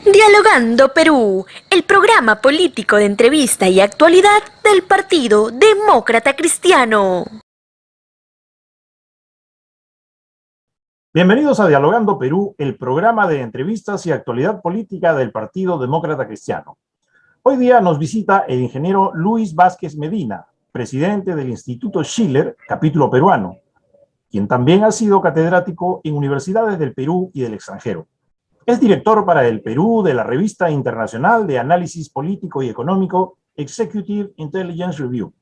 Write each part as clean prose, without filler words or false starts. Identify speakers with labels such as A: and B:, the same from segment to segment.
A: Dialogando Perú, el programa político de entrevista y actualidad del Partido Demócrata Cristiano.
B: Bienvenidos a Dialogando Perú, el programa de entrevistas y actualidad política del Partido Demócrata Cristiano. Hoy día nos visita el ingeniero Luis Vázquez Medina, presidente del Instituto Schiller, capítulo peruano, quien también ha sido catedrático en universidades del Perú y del extranjero. Es director para el Perú de la revista internacional de análisis político y económico Executive Intelligence Review.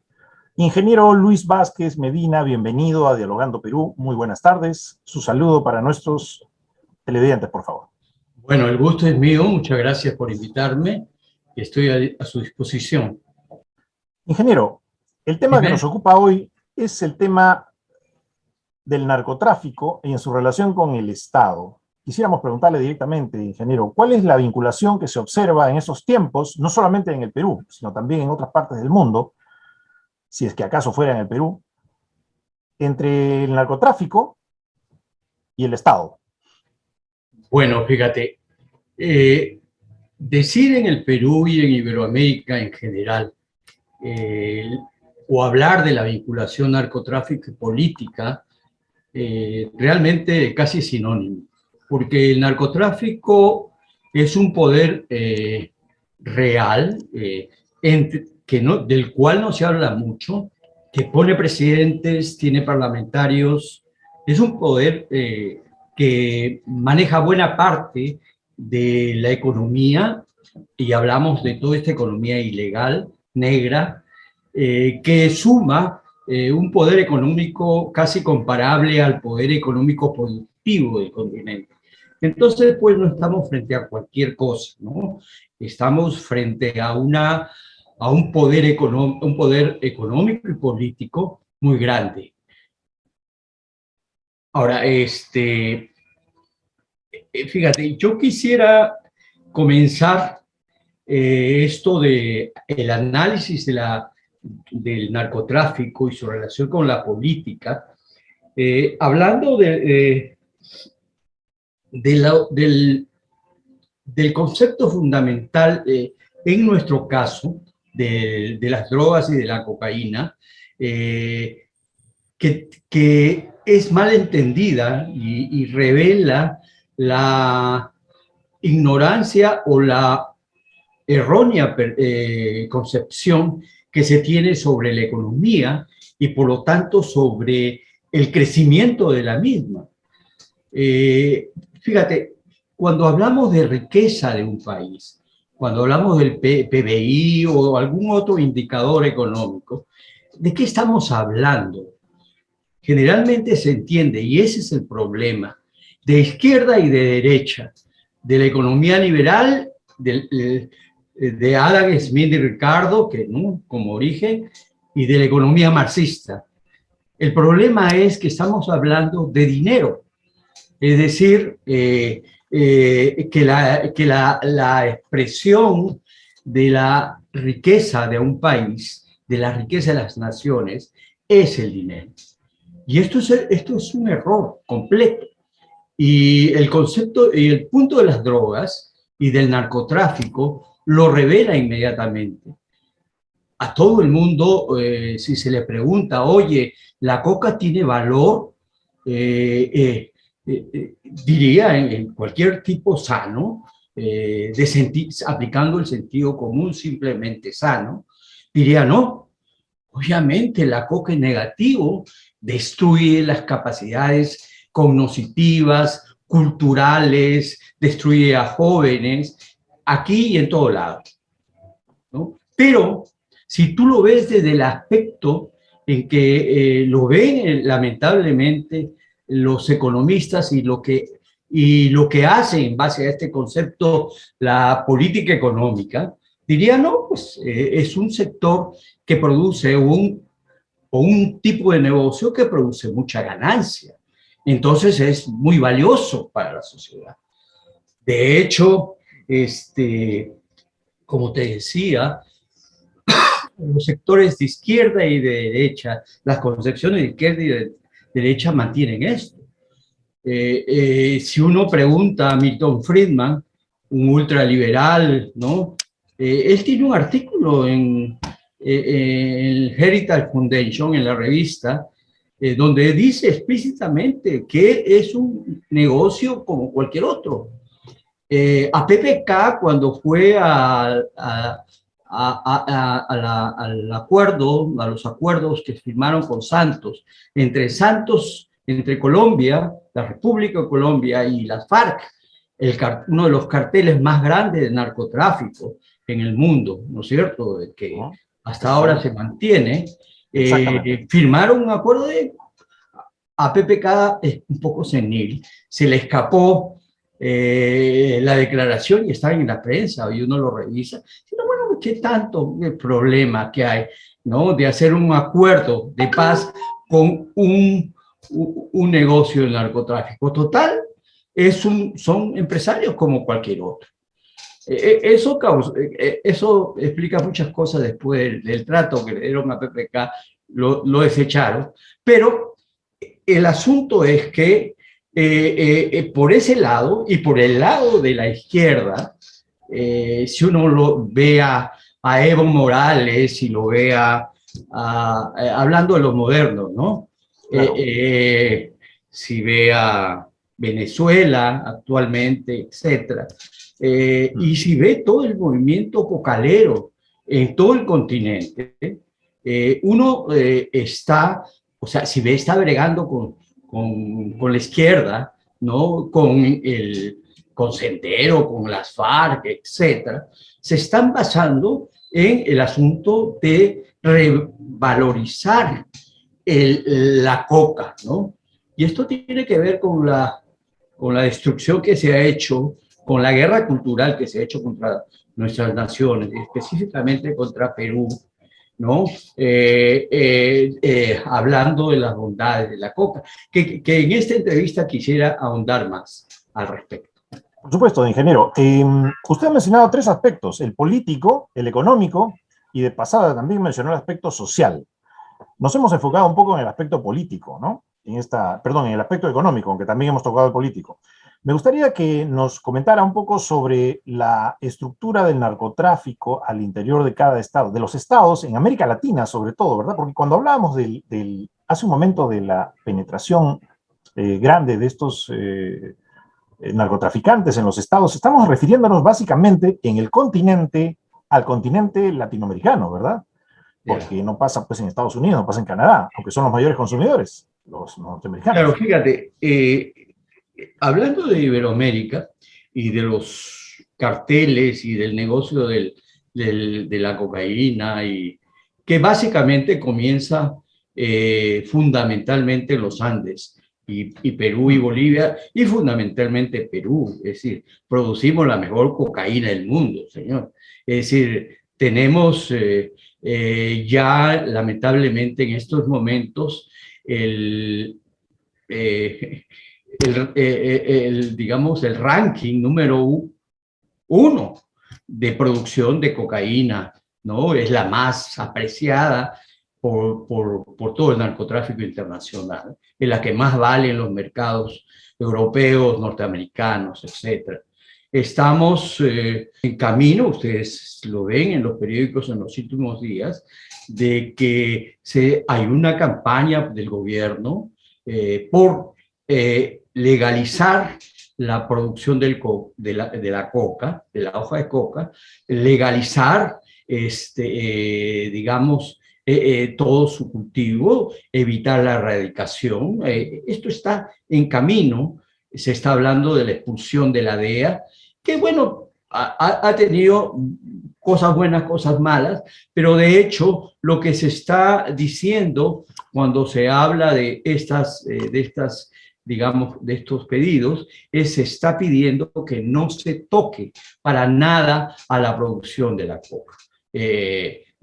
B: Ingeniero Luis Vázquez Medina, bienvenido a Dialogando Perú. Muy buenas tardes. Su saludo para nuestros televidentes, por favor.
C: Bueno, el gusto es mío. Muchas gracias por invitarme. Estoy a su disposición.
B: Ingeniero, el tema que nos ocupa hoy es el tema del narcotráfico y en su relación con el Estado. Quisiéramos preguntarle directamente, ingeniero, ¿cuál es la vinculación que se observa en esos tiempos, no solamente en el Perú, sino también en otras partes del mundo, si es que acaso fuera en el Perú, entre el narcotráfico y el Estado?
C: Bueno, fíjate, decir en el Perú y en Iberoamérica en general, o hablar de la vinculación narcotráfico y política, realmente casi es sinónimo, porque el narcotráfico es un poder real, del cual no se habla mucho, que pone presidentes, tiene parlamentarios, es un poder que maneja buena parte de la economía, y hablamos de toda esta economía ilegal, negra, que suma un poder económico casi comparable al poder económico productivo del continente. Entonces, pues no estamos frente a cualquier cosa, ¿no? Estamos frente a un poder económico y político muy grande. Ahora, fíjate, yo quisiera comenzar esto de el análisis del narcotráfico y su relación con la política, hablando del concepto fundamental, en nuestro caso, de las drogas y de la cocaína, que es mal entendida y revela la ignorancia o la errónea concepción que se tiene sobre la economía y por lo tanto sobre el crecimiento de la misma. Fíjate, cuando hablamos de riqueza de un país, cuando hablamos del PBI o algún otro indicador económico, ¿de qué estamos hablando? Generalmente se entiende, y ese es el problema, de izquierda y de derecha, de la economía liberal, de Adam Smith y Ricardo, que, ¿no?, como origen, y de la economía marxista. El problema es que estamos hablando de dinero, es decir, que la expresión de la riqueza de un país, de la riqueza de las naciones, es el dinero. Y esto es un error completo. Y el concepto y el punto de las drogas y del narcotráfico lo revela inmediatamente. A todo el mundo, si se le pregunta, oye, ¿la coca tiene valor? Diría en cualquier tipo sano, aplicando el sentido común simplemente sano, diría no. Obviamente la coca es negativo, destruye las capacidades cognitivas, culturales, destruye a jóvenes, aquí y en todo lado, ¿no? Pero si tú lo ves desde el aspecto en que lo ven lamentablemente los economistas y lo que hace en base a este concepto la política económica, diría no, pues es un sector que produce un tipo de negocio que produce mucha ganancia. Entonces es muy valioso para la sociedad. De hecho, como te decía, los sectores de izquierda y de derecha, las concepciones de izquierda y de derecha mantienen esto. Si uno pregunta a Milton Friedman, un ultraliberal, ¿no? Él tiene un artículo en el Heritage Foundation, en la revista, donde dice explícitamente que es un negocio como cualquier otro. A PPK, cuando fue al acuerdo, a los acuerdos que firmaron con Santos, entre Colombia, la República de Colombia y las FARC, uno de los carteles más grandes de narcotráfico en el mundo, ¿no es cierto?, que hasta ahora se mantiene, firmaron un acuerdo a PPK es un poco senil, se le escapó la declaración y está en la prensa y uno lo revisa. Pero bueno, ¿qué tanto el problema que hay, ¿no?, de hacer un acuerdo de paz con un negocio de narcotráfico? Total, son empresarios como cualquier otro. Eso explica muchas cosas después del trato que le dieron a PPK, lo desecharon, pero el asunto es que por ese lado y por el lado de la izquierda, si uno lo ve a Evo Morales y lo ve hablando de los modernos, ¿no? Claro. Si ve a Venezuela actualmente, etcétera, y si ve todo el movimiento cocalero en todo el continente, uno si ve, está bregando con la izquierda, ¿no?, con Sendero, con las FARC, etcétera, se están basando en el asunto de revalorizar la coca, ¿no? Y esto tiene que ver con la destrucción que se ha hecho, con la guerra cultural que se ha hecho contra nuestras naciones, específicamente contra Perú, ¿no? Hablando de las bondades de la coca, que en esta entrevista quisiera ahondar más al respecto.
B: Por supuesto, ingeniero. Usted ha mencionado tres aspectos: el político, el económico y de pasada también mencionó el aspecto social. Nos hemos enfocado un poco en el aspecto político, ¿no? En el aspecto económico, aunque también hemos tocado el político. Me gustaría que nos comentara un poco sobre la estructura del narcotráfico al interior de cada estado, de los estados en América Latina sobre todo, ¿verdad? Porque cuando hablábamos hace un momento de la penetración grande de estos narcotraficantes en los estados, estamos refiriéndonos básicamente al continente latinoamericano, ¿verdad? Porque no pasa pues en Estados Unidos, no pasa en Canadá, aunque son los mayores consumidores, los norteamericanos.
C: Claro, fíjate, hablando de Iberoamérica y de los carteles y del negocio de la cocaína, y que básicamente comienza fundamentalmente en los Andes, y Perú y Bolivia, y fundamentalmente Perú, es decir, producimos la mejor cocaína del mundo, señor. Es decir, tenemos ya lamentablemente en estos momentos digamos, el ranking número 1 de producción de cocaína, ¿no? Es la más apreciada por todo el narcotráfico internacional, es la que más vale en los mercados europeos, norteamericanos, etc. Estamos en camino, ustedes lo ven en los periódicos en los últimos días, de que hay una campaña del gobierno por legalizar la producción de la coca, de la hoja de coca, legalizar, digamos, todo su cultivo, evitar la erradicación. Esto está en camino. Se está hablando de la expulsión de la DEA, que bueno, ha tenido cosas buenas, cosas malas, pero de hecho lo que se está diciendo cuando se habla de digamos, de estos pedidos, se está pidiendo que no se toque para nada a la producción de la coca,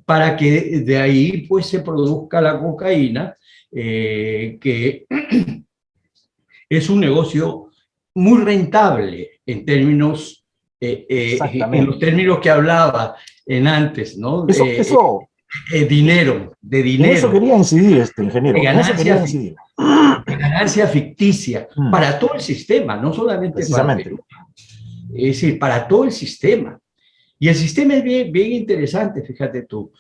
C: para que de ahí pues se produzca la cocaína, que es un negocio muy rentable en términos, en los términos que hablaba antes, ¿no? Dinero, de dinero.
B: En eso quería incidir, ingeniero.
C: Ganancia ficticia para todo el sistema, no solamente para Perú. Es decir, para todo el sistema. Y el sistema es bien, bien interesante, fíjate tú,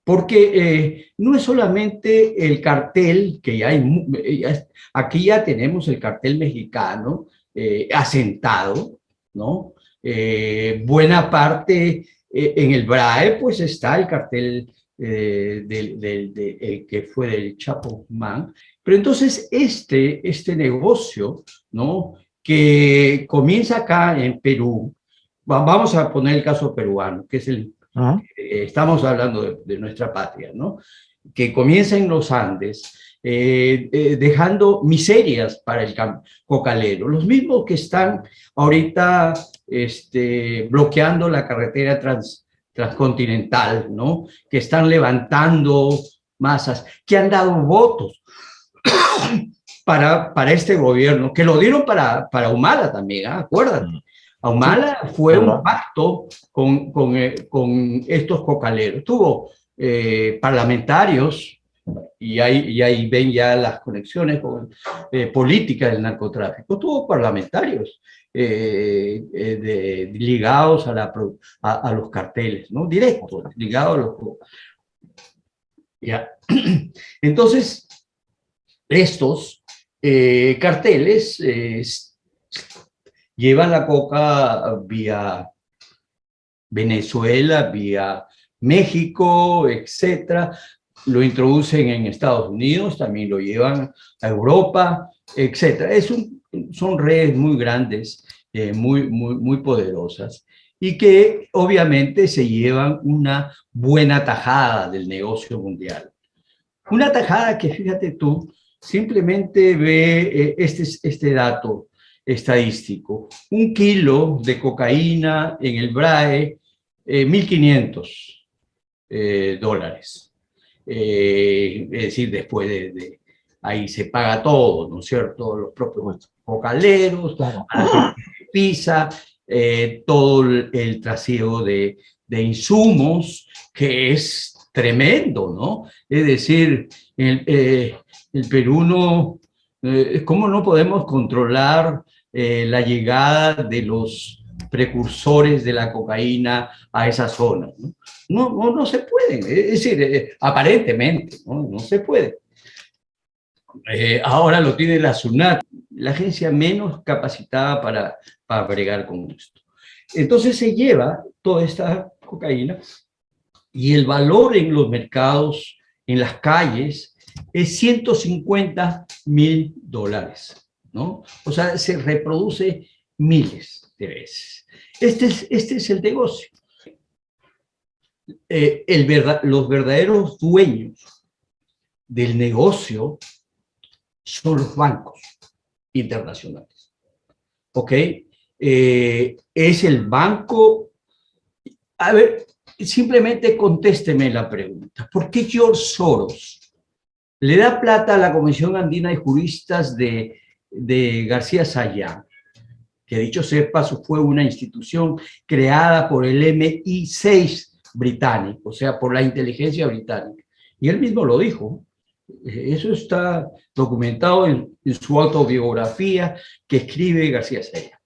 C: porque no es solamente el cartel, que ya hay, aquí ya tenemos el cartel mexicano asentado, ¿no? Buena parte en el BRAE, pues está el cartel el que fue del Chapo Guzmán. Pero entonces este negocio, ¿no? Que comienza acá en Perú, vamos a poner el caso peruano, que es estamos hablando de nuestra patria, ¿no? Que comienza en los Andes, dejando miserias para el cocalero, los mismos que están ahorita bloqueando la carretera transcontinental, ¿no? Que están levantando masas, que han dado votos para este gobierno, que lo dieron para Humala también, ¿eh? Acuérdate. Humala sí, fue un pacto con estos cocaleros. Tuvo parlamentarios, y ahí ven ya las conexiones con, políticas del narcotráfico. Tuvo parlamentarios ligados a los carteles, ¿no? Directos, ligados a los... Ya. Entonces, estos carteles llevan la coca vía Venezuela, vía México, etcétera, lo introducen en Estados Unidos, también lo llevan a Europa, etcétera. Son redes muy grandes, muy poderosas, y que obviamente se llevan una buena tajada del negocio mundial. Una tajada que, fíjate tú, simplemente ve este dato estadístico. 1 kilo de cocaína en el BRAE, $1.500. Es decir, después de ahí se paga todo, ¿no es cierto? Los propios cocaleros, claro, a la gente que pisa, todo el trasiego de insumos, que es tremendo, ¿no? Es decir, el Perú no... ¿cómo no podemos controlar la llegada de los precursores de la cocaína a esa zona? No se puede, es decir, aparentemente, no se puede. Ahora lo tiene la SUNAT, la agencia menos capacitada para bregar con esto. Entonces se lleva toda esta cocaína y el valor en los mercados, en las calles, es $150.000, ¿no? O sea, se reproduce miles de veces. Este es el negocio. Los verdaderos dueños del negocio son los bancos internacionales, ¿ok? Es el banco... A ver, simplemente contésteme la pregunta. ¿Por qué George Soros le da plata a la Comisión Andina de Juristas de García Sayán, que dicho sea de paso fue una institución creada por el MI6 británico, o sea, por la inteligencia británica? Y él mismo lo dijo. Eso está documentado en su autobiografía que escribe García Sayán.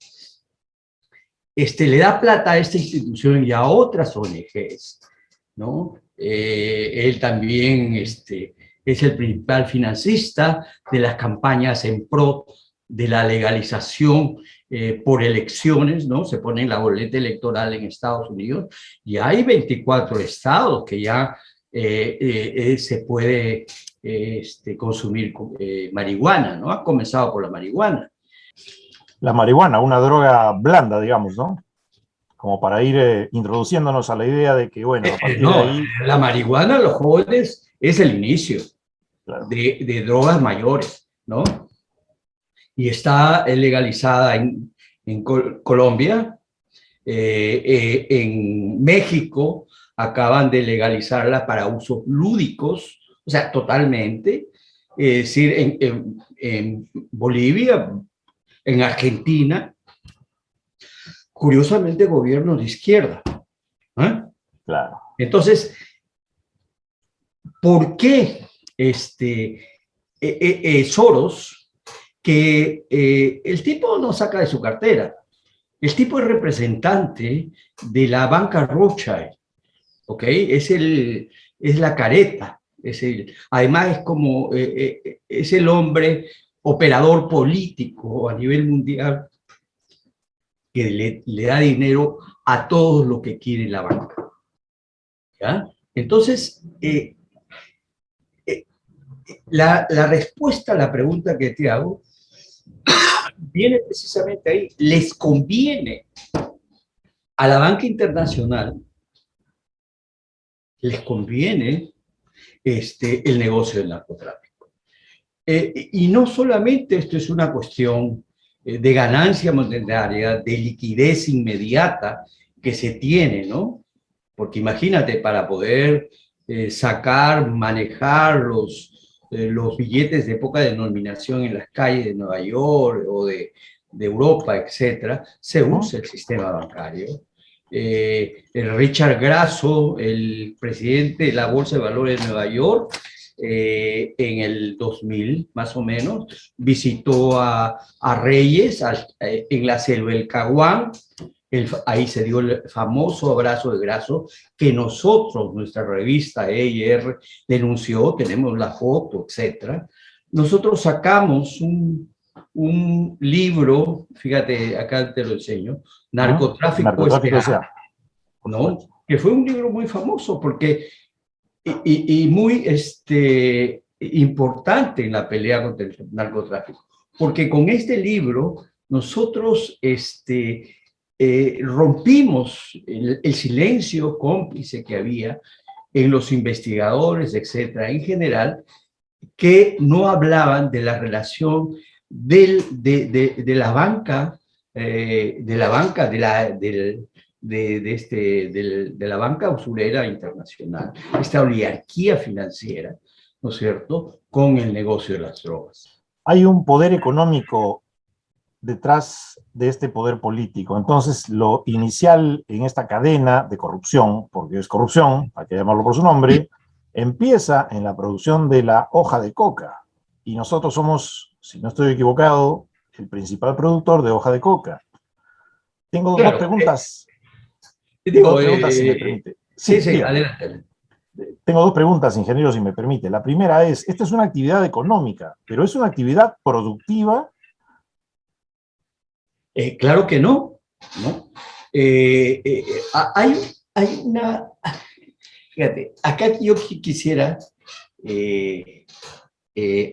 C: Le da plata a esta institución y a otras ONGs, ¿no? Él también es el principal financista de las campañas en pro de la legalización por elecciones, ¿no? Se pone en la boleta electoral en Estados Unidos y hay 24 estados que ya se puede consumir marihuana, ¿no? Ha comenzado por la marihuana.
B: La marihuana, una droga blanda, digamos, ¿no? Como para ir introduciéndonos a la idea de que, bueno, a partir de ahí...
C: La marihuana, los jóvenes, es el inicio, claro, de drogas mayores, ¿no? Y está legalizada en Colombia, en México acaban de legalizarla para usos lúdicos, o sea, totalmente. Es decir, en Bolivia, en Argentina, curiosamente, gobiernos de izquierda.
B: Claro.
C: Entonces, ¿por qué Soros, que el tipo no saca de su cartera, El tipo es representante de la banca Rothschild, ¿ok? Es la careta. Además es el hombre operador político a nivel mundial que le da dinero a todos los que quiere la banca. ¿Ya? Entonces, la respuesta a la pregunta que te hago viene precisamente ahí. Les conviene a la banca internacional, les conviene el negocio del narcotráfico. Y no solamente esto es una cuestión de ganancia monetaria, de liquidez inmediata que se tiene, ¿no? Porque imagínate, para poder sacar, manejar los billetes de poca denominación en las calles de Nueva York o de Europa, etcétera, se usa el sistema bancario. El Richard Grasso, el presidente de la Bolsa de Valores de Nueva York, en el 2000, más o menos, visitó a Reyes en la selva del Caguán. Ahí se dio el famoso abrazo de Grasso que nosotros, nuestra revista EIR, denunció, tenemos la foto, etc. Nosotros sacamos un libro, fíjate, acá te lo enseño, Narcotráfico S.A., ¿no? Que fue un libro muy famoso porque, y muy importante en la pelea contra el narcotráfico, porque con este libro nosotros rompimos el silencio cómplice que había en los investigadores, etcétera, en general, que no hablaban de la relación de la banca, de la banca usurera internacional, esta oligarquía financiera, ¿no es cierto?, con el negocio de las drogas.
B: Hay un poder económico detrás de este poder político. Entonces, lo inicial en esta cadena de corrupción, porque es corrupción, hay que llamarlo por su nombre, empieza en la producción de la hoja de coca. Y nosotros somos, si no estoy equivocado, el principal productor de hoja de coca. Tengo dos preguntas. Tengo dos preguntas, si me permite.
C: Sí, adelante.
B: Tengo dos preguntas, ingeniero, si me permite. La primera es, esta es una actividad económica, pero ¿es una actividad productiva?
C: Claro que no, ¿no? Hay una... Fíjate, acá yo quisiera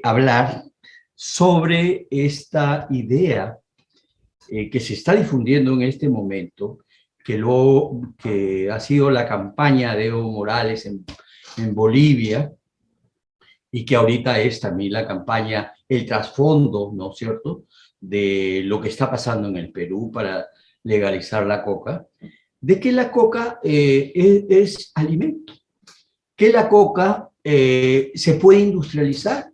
C: hablar sobre esta idea que se está difundiendo en este momento, que ha sido la campaña de Evo Morales en Bolivia, y que ahorita es también la campaña, el trasfondo, ¿no es cierto?, de lo que está pasando en el Perú para legalizar la coca, de que la coca es alimento, que la coca se puede industrializar.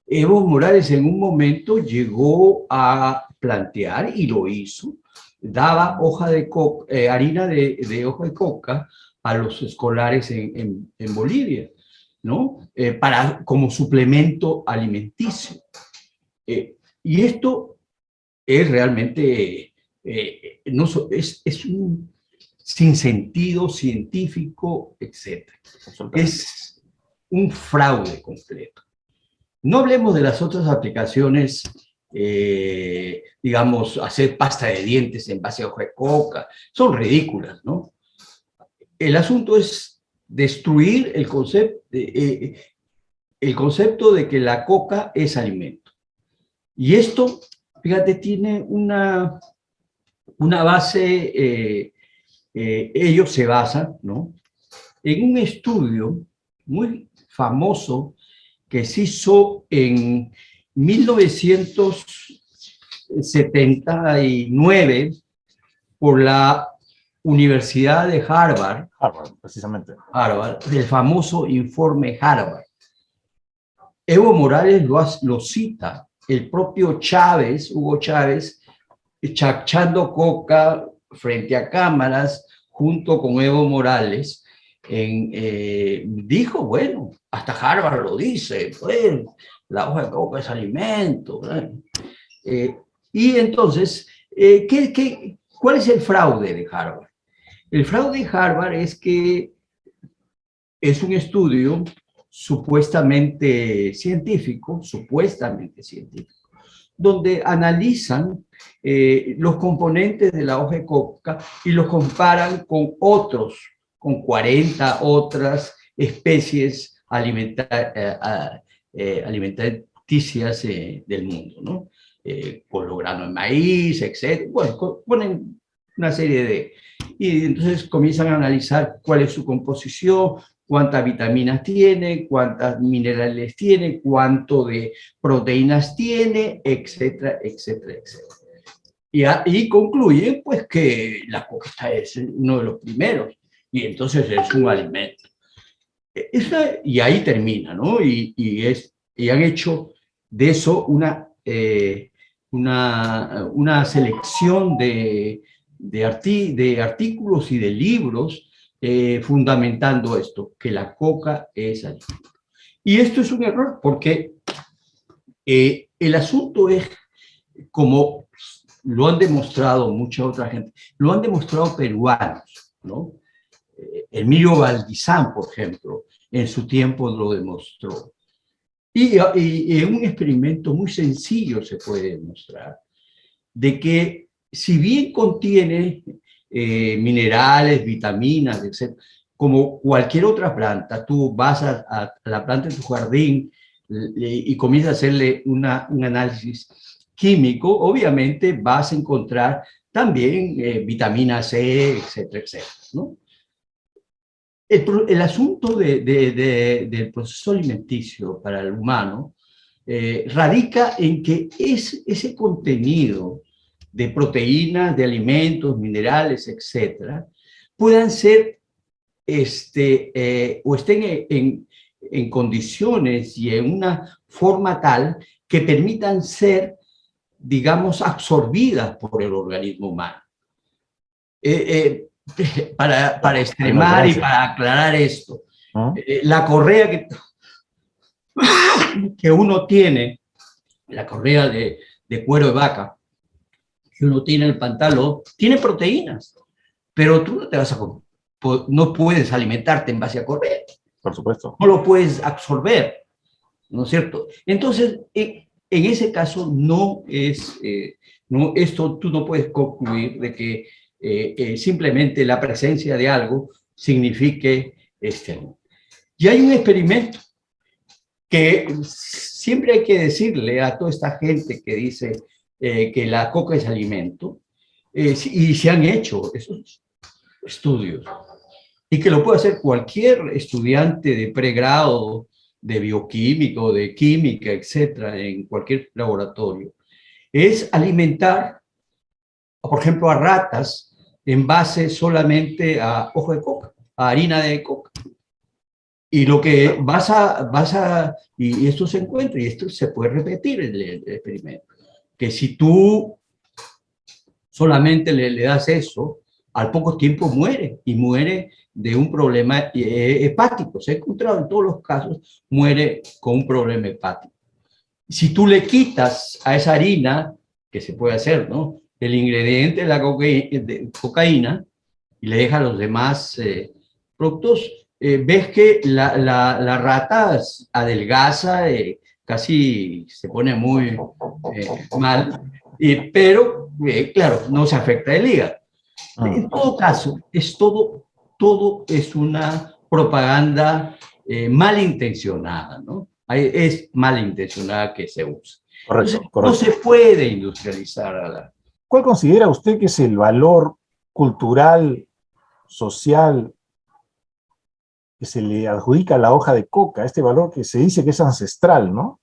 C: Evo Morales en un momento llegó a plantear, y lo hizo, daba harina de hoja de coca a los escolares en Bolivia, ¿no? Como suplemento alimenticio. Y esto es realmente, es un sinsentido científico, etc. Es un fraude completo. No hablemos de las otras aplicaciones, digamos, hacer pasta de dientes en base a hoja de coca, son ridículas, ¿no? El asunto es destruir el concepto de que la coca es alimento. Y esto, fíjate, tiene una base, ellos se basan, ¿no?, en un estudio muy famoso que se hizo en 1979 por la Universidad de Harvard.
B: Harvard, precisamente.
C: Harvard, el famoso informe Harvard. Evo Morales lo cita, el propio Chávez, Hugo Chávez, chachando coca frente a cámaras junto con Evo Morales, dijo, bueno, hasta Harvard lo dice, pues, la hoja de coca es alimento. Y entonces ¿Cuál es el fraude de Harvard? El fraude de Harvard es que es un estudio supuestamente científico, donde analizan los componentes de la hoja de coca y los comparan con con 40 otras especies alimenticias del mundo, ¿no? Con los granos de maíz, etc. Bueno, ponen una serie de... Y entonces comienzan a analizar cuál es su composición, cuántas vitaminas tiene, cuántos minerales tiene, cuánto de proteínas tiene, etcétera, etcétera, etcétera. Y concluyen pues que la coca es uno de los primeros y entonces es un alimento. Y ahí termina, ¿no? Y han hecho de eso una selección de artículos y de libros fundamentando esto, que la coca es alimento. Y esto es un error porque el asunto es, como lo han demostrado mucha otra gente, lo han demostrado peruanos, ¿no? Emilio Valdizán, por ejemplo, en su tiempo lo demostró. Y en un experimento muy sencillo se puede demostrar de que si bien contiene minerales, vitaminas, etc., como cualquier otra planta, tú vas a la planta de tu jardín y comienzas a hacerle un análisis químico, obviamente vas a encontrar también vitamina C, etcétera, etcétera, ¿no? El asunto del proceso alimenticio para el humano radica en que ese contenido de proteínas, de alimentos, minerales, etcétera, puedan ser o estén en condiciones y en una forma tal que permitan ser, digamos, absorbidas por el organismo humano. Para extremar y para aclarar esto, la correa que uno tiene, la correa de cuero de vaca, que uno tiene en el pantalón, tiene proteínas, pero tú no te vas no puedes alimentarte en base a correa.
B: Por supuesto.
C: No lo puedes absorber, ¿no es cierto? Entonces, en ese caso, esto tú no puedes concluir de que simplemente la presencia de algo signifique Y hay un experimento que siempre hay que decirle a toda esta gente que dice que la coca es alimento, y se han hecho esos estudios, y que lo puede hacer cualquier estudiante de pregrado, de bioquímico, de química, etcétera, en cualquier laboratorio, es alimentar, por ejemplo, a ratas en base solamente a hoja de coca, a harina de coca. Y lo que y esto se encuentra, y esto se puede repetir en el experimento, que si tú solamente le das eso, al poco tiempo muere, y muere de un problema hepático. Se ha encontrado en todos los casos, muere con un problema hepático. Si tú le quitas a esa harina, que se puede hacer, ¿no?, el ingrediente de la cocaína, y le dejas los demás productos, ves que la rata adelgaza, casi se pone muy mal, pero claro, no se afecta el hígado. En todo caso, todo es una propaganda malintencionada, ¿no? Es malintencionada que se usa.
B: Correcto,
C: Entonces,
B: correcto.
C: no se puede industrializar a la...
B: ¿Cuál considera usted que es el valor cultural, social, que se le adjudica a la hoja de coca? Este valor que se dice que es ancestral, ¿no?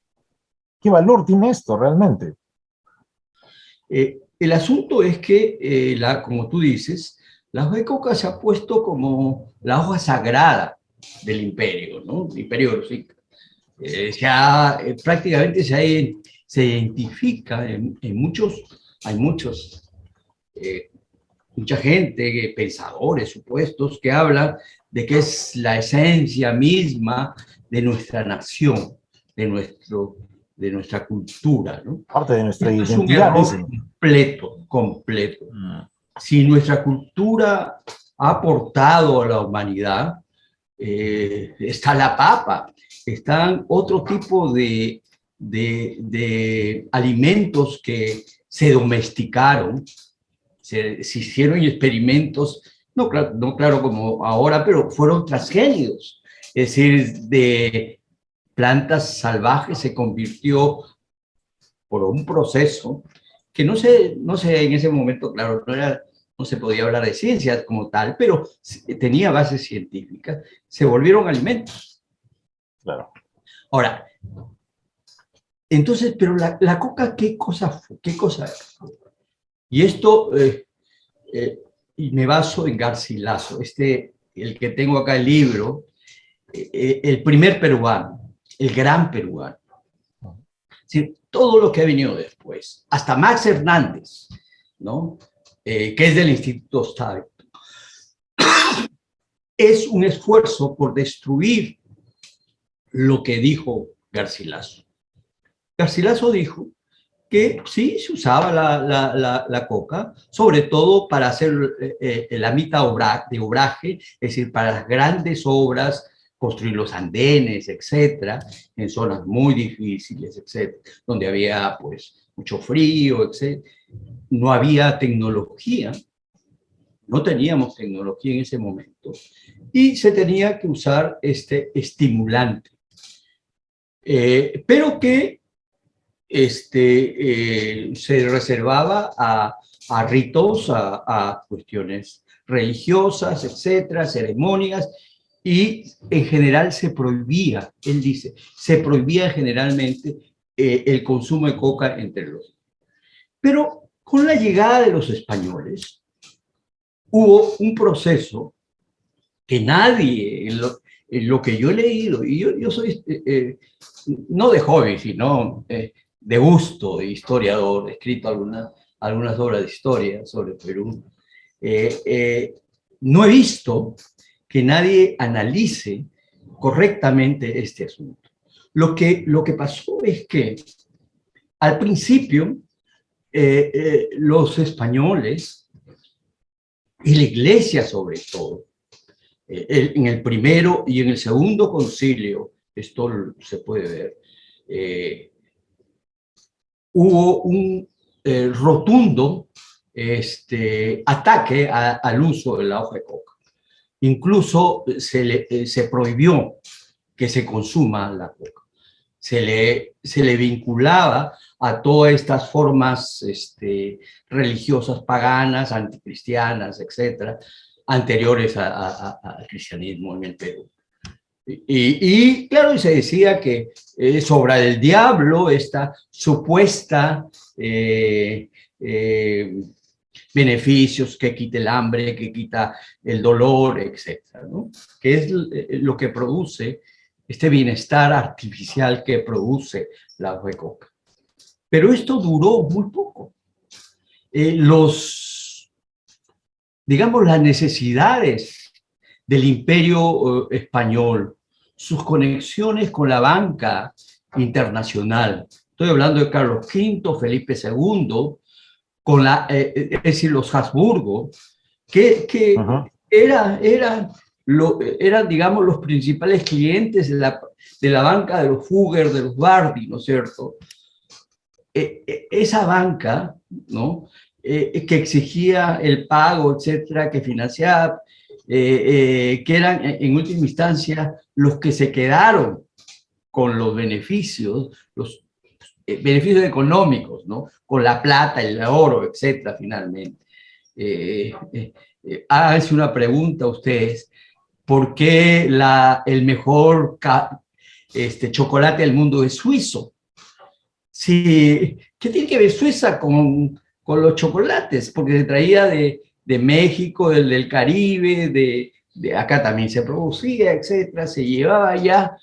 B: ¿Qué valor tiene esto realmente?
C: El asunto es que, como tú dices, la hoja de coca se ha puesto como la hoja sagrada del imperio, ¿no? El imperio de los incas. Prácticamente se identifica mucha gente, pensadores supuestos, que hablan de que es la esencia misma de nuestra nación, de nuestra cultura, ¿no?
B: Parte de nuestra
C: Esto
B: identidad.
C: es un error completo. completo. Si nuestra cultura ha aportado a la humanidad, está la papa, están otro tipo de alimentos que se domesticaron, se hicieron experimentos, no claro como ahora, pero fueron transgénicos, es decir, de plantas salvajes se convirtió por un proceso que no sé en ese momento, claro, no se podía hablar de ciencia como tal, pero tenía bases científicas, se volvieron alimentos.
B: Claro.
C: Ahora, entonces, pero la coca, ¿qué cosa es? Y esto, y me baso en Garcilaso, el que tengo acá el libro, el primer peruano, el gran peruano. Es decir, todo lo que ha venido después, hasta Max Hernández, ¿no? Que es del Instituto Stade, es un esfuerzo por destruir lo que dijo Garcilaso. Garcilaso dijo que sí se usaba la coca, sobre todo para hacer el ámbito de obraje, es decir, para las grandes obras, construir los andenes, etcétera, en zonas muy difíciles, etcétera, donde había pues mucho frío, etcétera. No había tecnología, no teníamos tecnología en ese momento, y se tenía que usar este estimulante, pero que se reservaba a ritos, a cuestiones religiosas, etcétera, ceremonias, y en general se prohibía, él dice, se prohibía generalmente el consumo de coca entre los. Pero con la llegada de los españoles hubo un proceso que nadie, en lo que yo he leído, y yo soy, no de hobby, sino de gusto, de historiador, he escrito algunas obras de historia sobre Perú, no he visto que nadie analice correctamente este asunto. Lo que pasó es que al principio los españoles y la iglesia sobre todo, en el primero y en el segundo concilio, esto se puede ver, hubo un rotundo ataque al uso de la hoja de coca. Incluso se prohibió que se consuma la coca. Se le vinculaba a todas estas formas religiosas paganas, anticristianas, etcétera, anteriores al cristianismo en el Perú. Y claro, se decía que es obra del diablo esta supuesta beneficios, que quita el hambre, que quita el dolor, etcétera, ¿no? Que es lo que produce este bienestar artificial que produce la hoja de coca. Pero esto duró muy poco. Digamos, las necesidades del imperio español, sus conexiones con la banca internacional, estoy hablando de Carlos V, Felipe II, es decir, los Habsburgo, que eran, digamos, los principales clientes de la banca de los Fugger, de los Bardi, ¿no es cierto? Esa banca, ¿no? Que exigía el pago, etcétera, que financiaba, que eran en última instancia los que se quedaron con los beneficios económicos, ¿no? Con la plata, el oro, etcétera, finalmente. Háganse una pregunta a ustedes: ¿por qué el mejor chocolate del mundo es suizo? ¿Qué tiene que ver Suiza con los chocolates? Porque se traía de México, del Caribe, de acá también se producía, etcétera, se llevaba allá,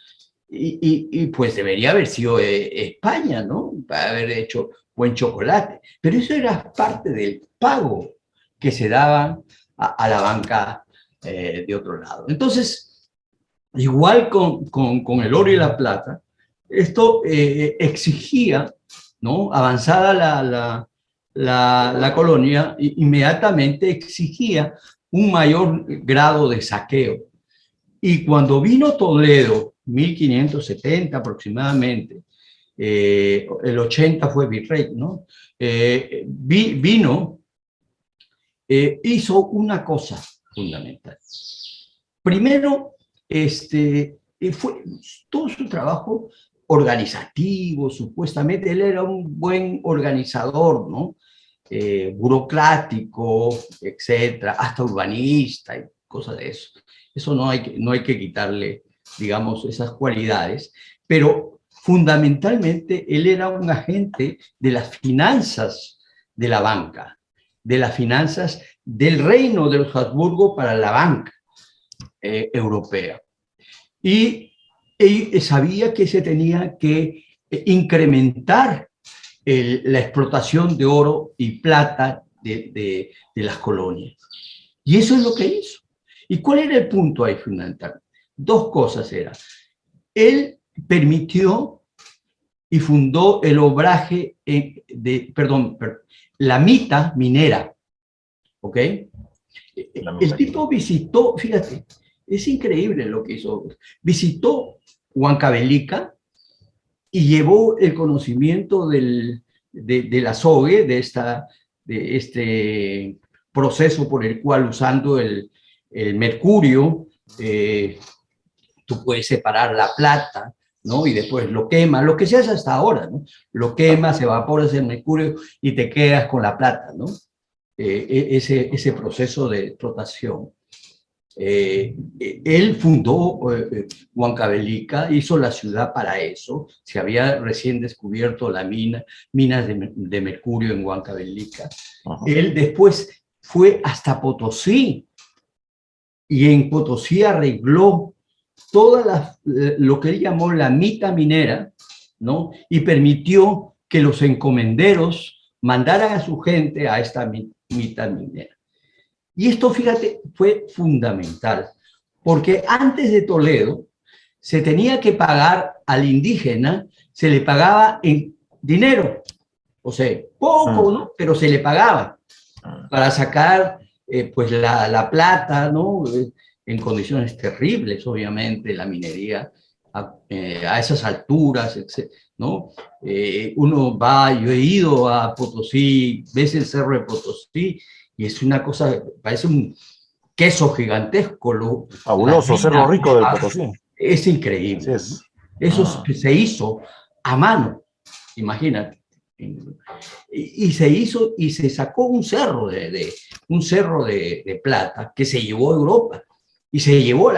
C: y pues debería haber sido España, ¿no? Para haber hecho buen chocolate. Pero eso era parte del pago que se daban a la banca de otro lado. Entonces, igual con el oro y la plata, esto exigía, ¿no? Avanzada la colonia, inmediatamente exigía un mayor grado de saqueo. Y cuando vino Toledo, 1570 aproximadamente, el 80 fue virrey, ¿no? Vino, hizo una cosa fundamental. Primero, fue todo su trabajo organizativo, supuestamente él era un buen organizador, ¿no? Burocrático, etcétera, hasta urbanista y cosas de eso. Eso no hay que quitarle, digamos, esas cualidades, pero fundamentalmente él era un agente de las finanzas de la banca, de las finanzas del reino de los Habsburgo para la banca europea. Y sabía que se tenía que incrementar la explotación de oro y plata de las colonias. Y eso es lo que hizo. ¿Y cuál era el punto ahí fundamental? Dos cosas eran. Él permitió y fundó el obraje la mita minera, ¿ok? El tipo visitó, fíjate, es increíble lo que hizo. Visitó Huancavelica y llevó el conocimiento de la SOGE, de este proceso por el cual, usando el mercurio, tú puedes separar la plata, ¿no? Y después lo quemas, lo que se hace hasta ahora, ¿no? Lo quemas, evaporas el mercurio y te quedas con la plata, ¿no? Ese proceso de explotación. Él fundó Huancavelica, hizo la ciudad para eso. Se había recién descubierto minas de mercurio en Huancavelica. Él después fue hasta Potosí y en Potosí arregló toda lo que él llamó la mita minera, ¿no? Y permitió que los encomenderos mandaran a su gente a esta mita minera. Y esto, fíjate, fue fundamental, porque antes de Toledo se tenía que pagar al indígena, se le pagaba en dinero, o sea, poco, ¿no? Pero se le pagaba para sacar pues la plata, ¿no? En condiciones terribles, obviamente, la minería a esas alturas, ¿no? Uno va, yo he ido a Potosí, ves el cerro de Potosí, y es una cosa, parece un queso gigantesco.
B: Fabuloso, Cerro Rico del Potosí.
C: Es increíble.
B: Es.
C: Eso se hizo a mano, imagínate. Y se hizo y se sacó un cerro de plata que se llevó a Europa y se llevó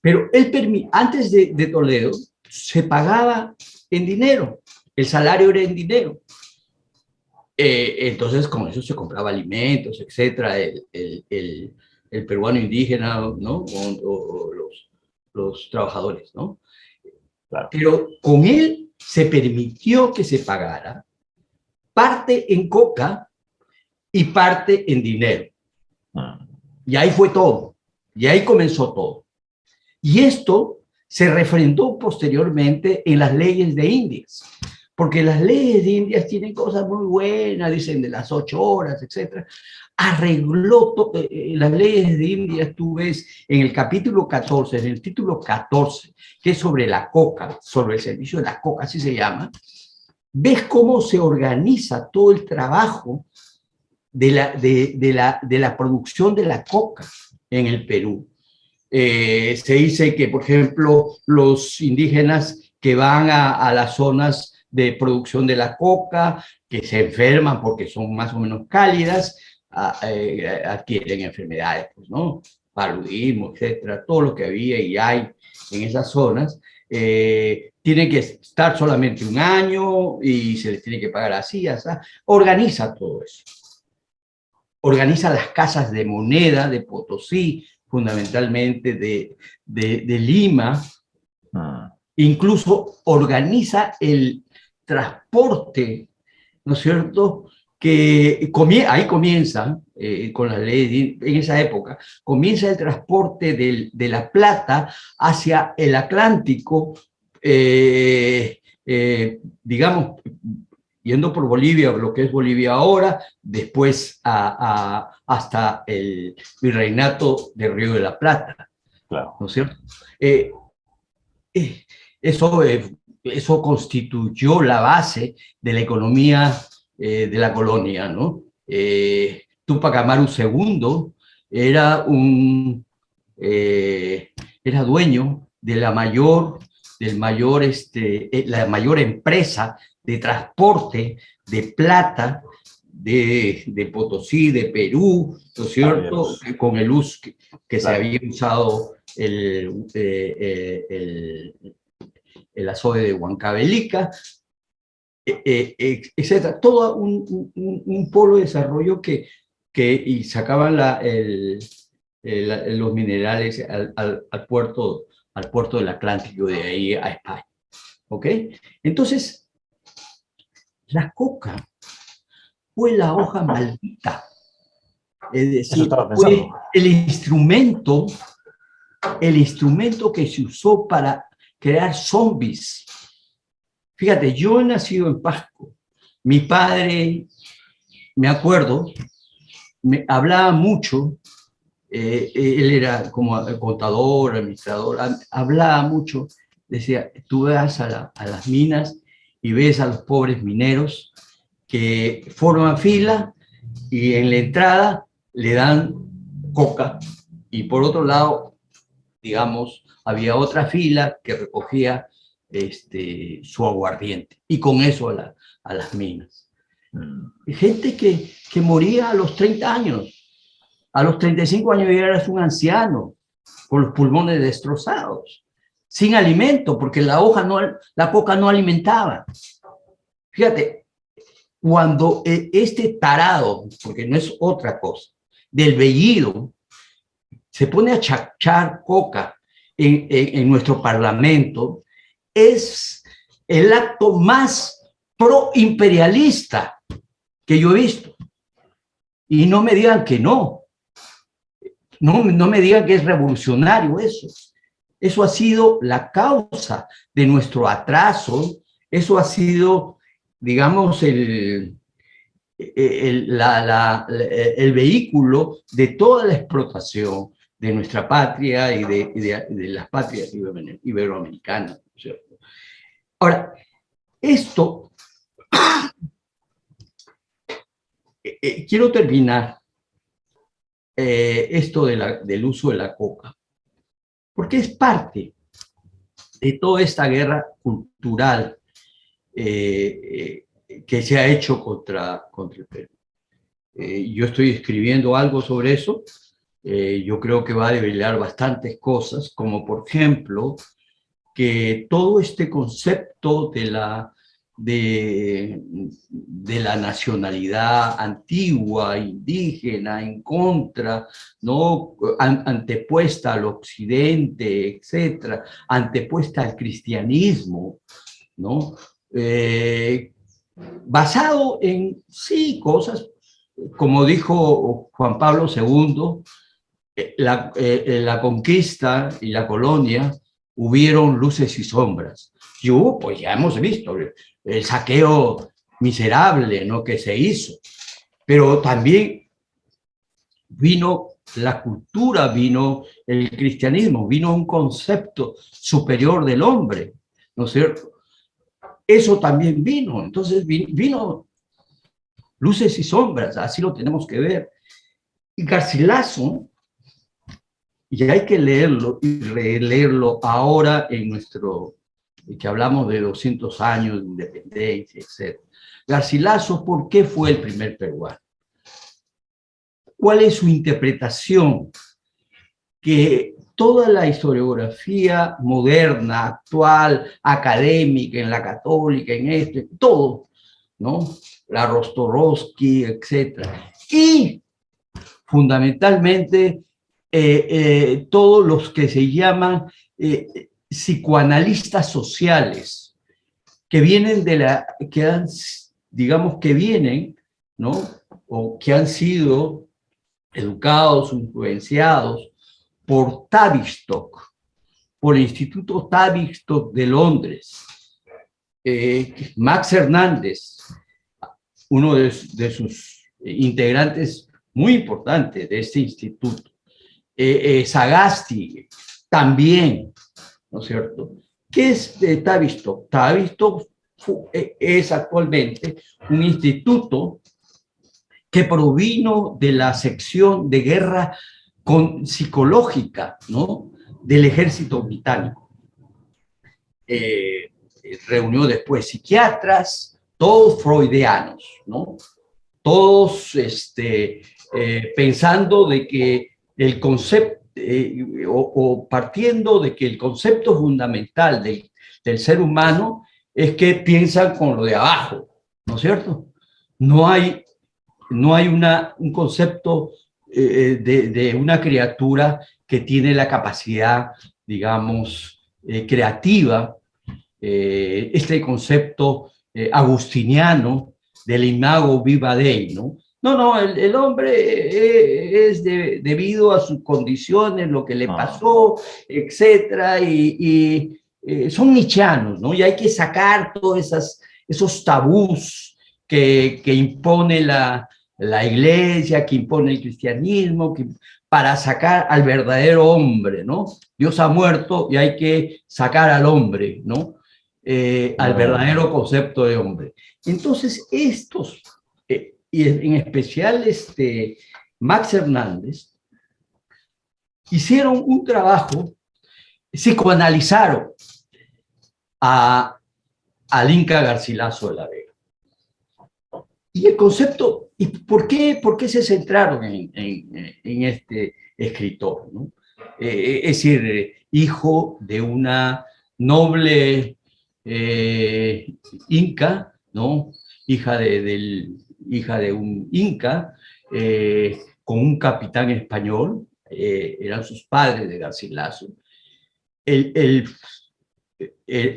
C: pero antes de Toledo se pagaba en dinero, el salario era en dinero. Entonces con eso se compraba alimentos, etcétera, el peruano indígena, ¿no? O los trabajadores, ¿no?
B: Claro.
C: Pero con él se permitió que se pagara parte en coca y parte en dinero. Y ahí fue todo. Y ahí comenzó todo. Y esto se refrendó posteriormente en las leyes de Indias. Porque las leyes de Indias tienen cosas muy buenas, dicen de las 8 horas, etc. Arregló las leyes de Indias, tú ves en el capítulo 14, en el título 14, que es sobre la coca, sobre el servicio de la coca, así se llama, ves cómo se organiza todo el trabajo de la producción de la coca en el Perú. Se dice que, por ejemplo, los indígenas que van a las zonas de producción de la coca, que se enferman porque son más o menos cálidas, adquieren enfermedades, pues, ¿no? Paludismo, etcétera, todo lo que había y hay en esas zonas. Tienen que estar solamente un año y se les tiene que pagar así, así. Organiza todo eso. Organiza las casas de moneda de Potosí, fundamentalmente de Lima. Incluso organiza el transporte, ¿no es cierto? Que ahí comienza, con la ley, en esa época, comienza el transporte de la plata hacia el Atlántico digamos, yendo por Bolivia, lo que es Bolivia ahora, después hasta el virreinato de Río de la Plata,
B: Claro.
C: ¿no es cierto? Eh, eso, eso constituyó la base de la economía de la colonia, ¿no? Túpac Amaru II era era dueño de la mayor la mayor empresa de transporte de plata de Potosí, de Perú, ¿no es cierto? Con el uso que se había usado el azogue de Huancavelica, etcétera. Todo un polo de desarrollo y sacaban los minerales al puerto del Atlántico, de ahí a España. ¿Ok? Entonces, la coca fue la hoja maldita. Es decir, fue el instrumento que se usó para crear zombies. Fíjate, yo he nacido en Pasco. Mi padre, me acuerdo, me hablaba mucho, él era como contador, administrador, hablaba mucho, decía, tú vas a las minas y ves a los pobres mineros que forman fila y en la entrada le dan coca, y por otro lado, digamos, había otra fila que recogía su aguardiente, y con eso a las minas. Gente que moría a los 30 años, a los 35 años ya eras un anciano, con los pulmones destrozados, sin alimento, porque la coca no alimentaba. Fíjate, cuando este tarado, porque no es otra cosa, del Bellido, se pone a chachar coca en nuestro parlamento, es el acto más proimperialista que yo he visto. Y no me digan que no. No me digan que es revolucionario eso. Eso ha sido la causa de nuestro atraso. Eso ha sido, digamos, el vehículo de toda la explotación de nuestra patria y de las patrias iberoamericanas, ¿cierto? Ahora, esto, quiero terminar esto del uso de la coca, porque es parte de toda esta guerra cultural que se ha hecho contra el Perú. Yo estoy escribiendo algo sobre eso. Yo creo que va a develar bastantes cosas, como por ejemplo, que todo este concepto de la nacionalidad antigua, indígena, en contra, ¿no? Antepuesta al occidente, etcétera, antepuesta al cristianismo, ¿no? Basado en, sí, cosas, como dijo Juan Pablo II, la conquista y la colonia hubieron luces y sombras. Y pues ya hemos visto el saqueo miserable, ¿no?, que se hizo. Pero también vino la cultura, vino el cristianismo, vino un concepto superior del hombre, ¿no es cierto? Eso también vino. Entonces vino luces y sombras, así lo tenemos que ver. Y Garcilaso, y hay que leerlo y releerlo ahora en nuestro, que hablamos de 200 años de independencia, etc. Garcilaso, ¿por qué fue el primer peruano? ¿Cuál es su interpretación? Que toda la historiografía moderna, actual, académica, en la católica, en todo, ¿no? La Rostorowski, etc. Y fundamentalmente todos los que se llaman psicoanalistas sociales, que vienen digamos que vienen, ¿no?, o que han sido educados, influenciados por Tavistock, por el Instituto Tavistock de Londres, Max Hernández, uno de sus integrantes muy importantes de este instituto, Sagasti también, ¿no es cierto? ¿Qué es Tavistock? Tavistock es actualmente un instituto que provino de la sección de guerra psicológica, ¿no?, del ejército británico. Reunió después psiquiatras, todos freudianos, ¿no? Todos pensando de que el concepto, o partiendo de que el concepto fundamental del ser humano es que piensan con lo de abajo, ¿no es cierto? No hay un concepto de una criatura que tiene la capacidad, digamos, creativa, este concepto agustiniano del imago viva Dei, ¿no? No, el hombre es debido a sus condiciones, lo que le pasó, etcétera, y son nietzscheanos, ¿no? Y hay que sacar todos esos tabús que impone la iglesia, que impone el cristianismo, para sacar al verdadero hombre, ¿no? Dios ha muerto y hay que sacar al hombre, ¿no? Al verdadero concepto de hombre. Entonces, estos, y en especial Max Hernández, hicieron un trabajo, psicoanalizaron al Inca Garcilaso de la Vega. Y el concepto, ¿y por qué se centraron en este escritor, ¿no? Es decir, hijo de una noble inca, ¿no? Hija de un inca, con un capitán español, eran sus padres de Garcilaso. Él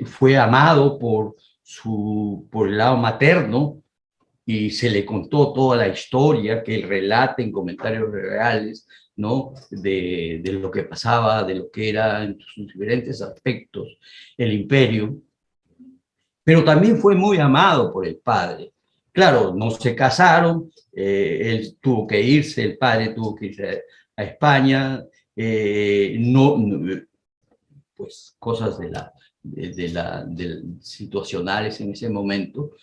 C: fue amado por el lado materno, y se le contó toda la historia que él relata en Comentarios Reales, ¿no? De lo que pasaba, de lo que era en sus diferentes aspectos el imperio, pero también fue muy amado por el padre. Claro, no se casaron, él tuvo que irse, el padre tuvo que irse a España, pues cosas situacionales en ese momento,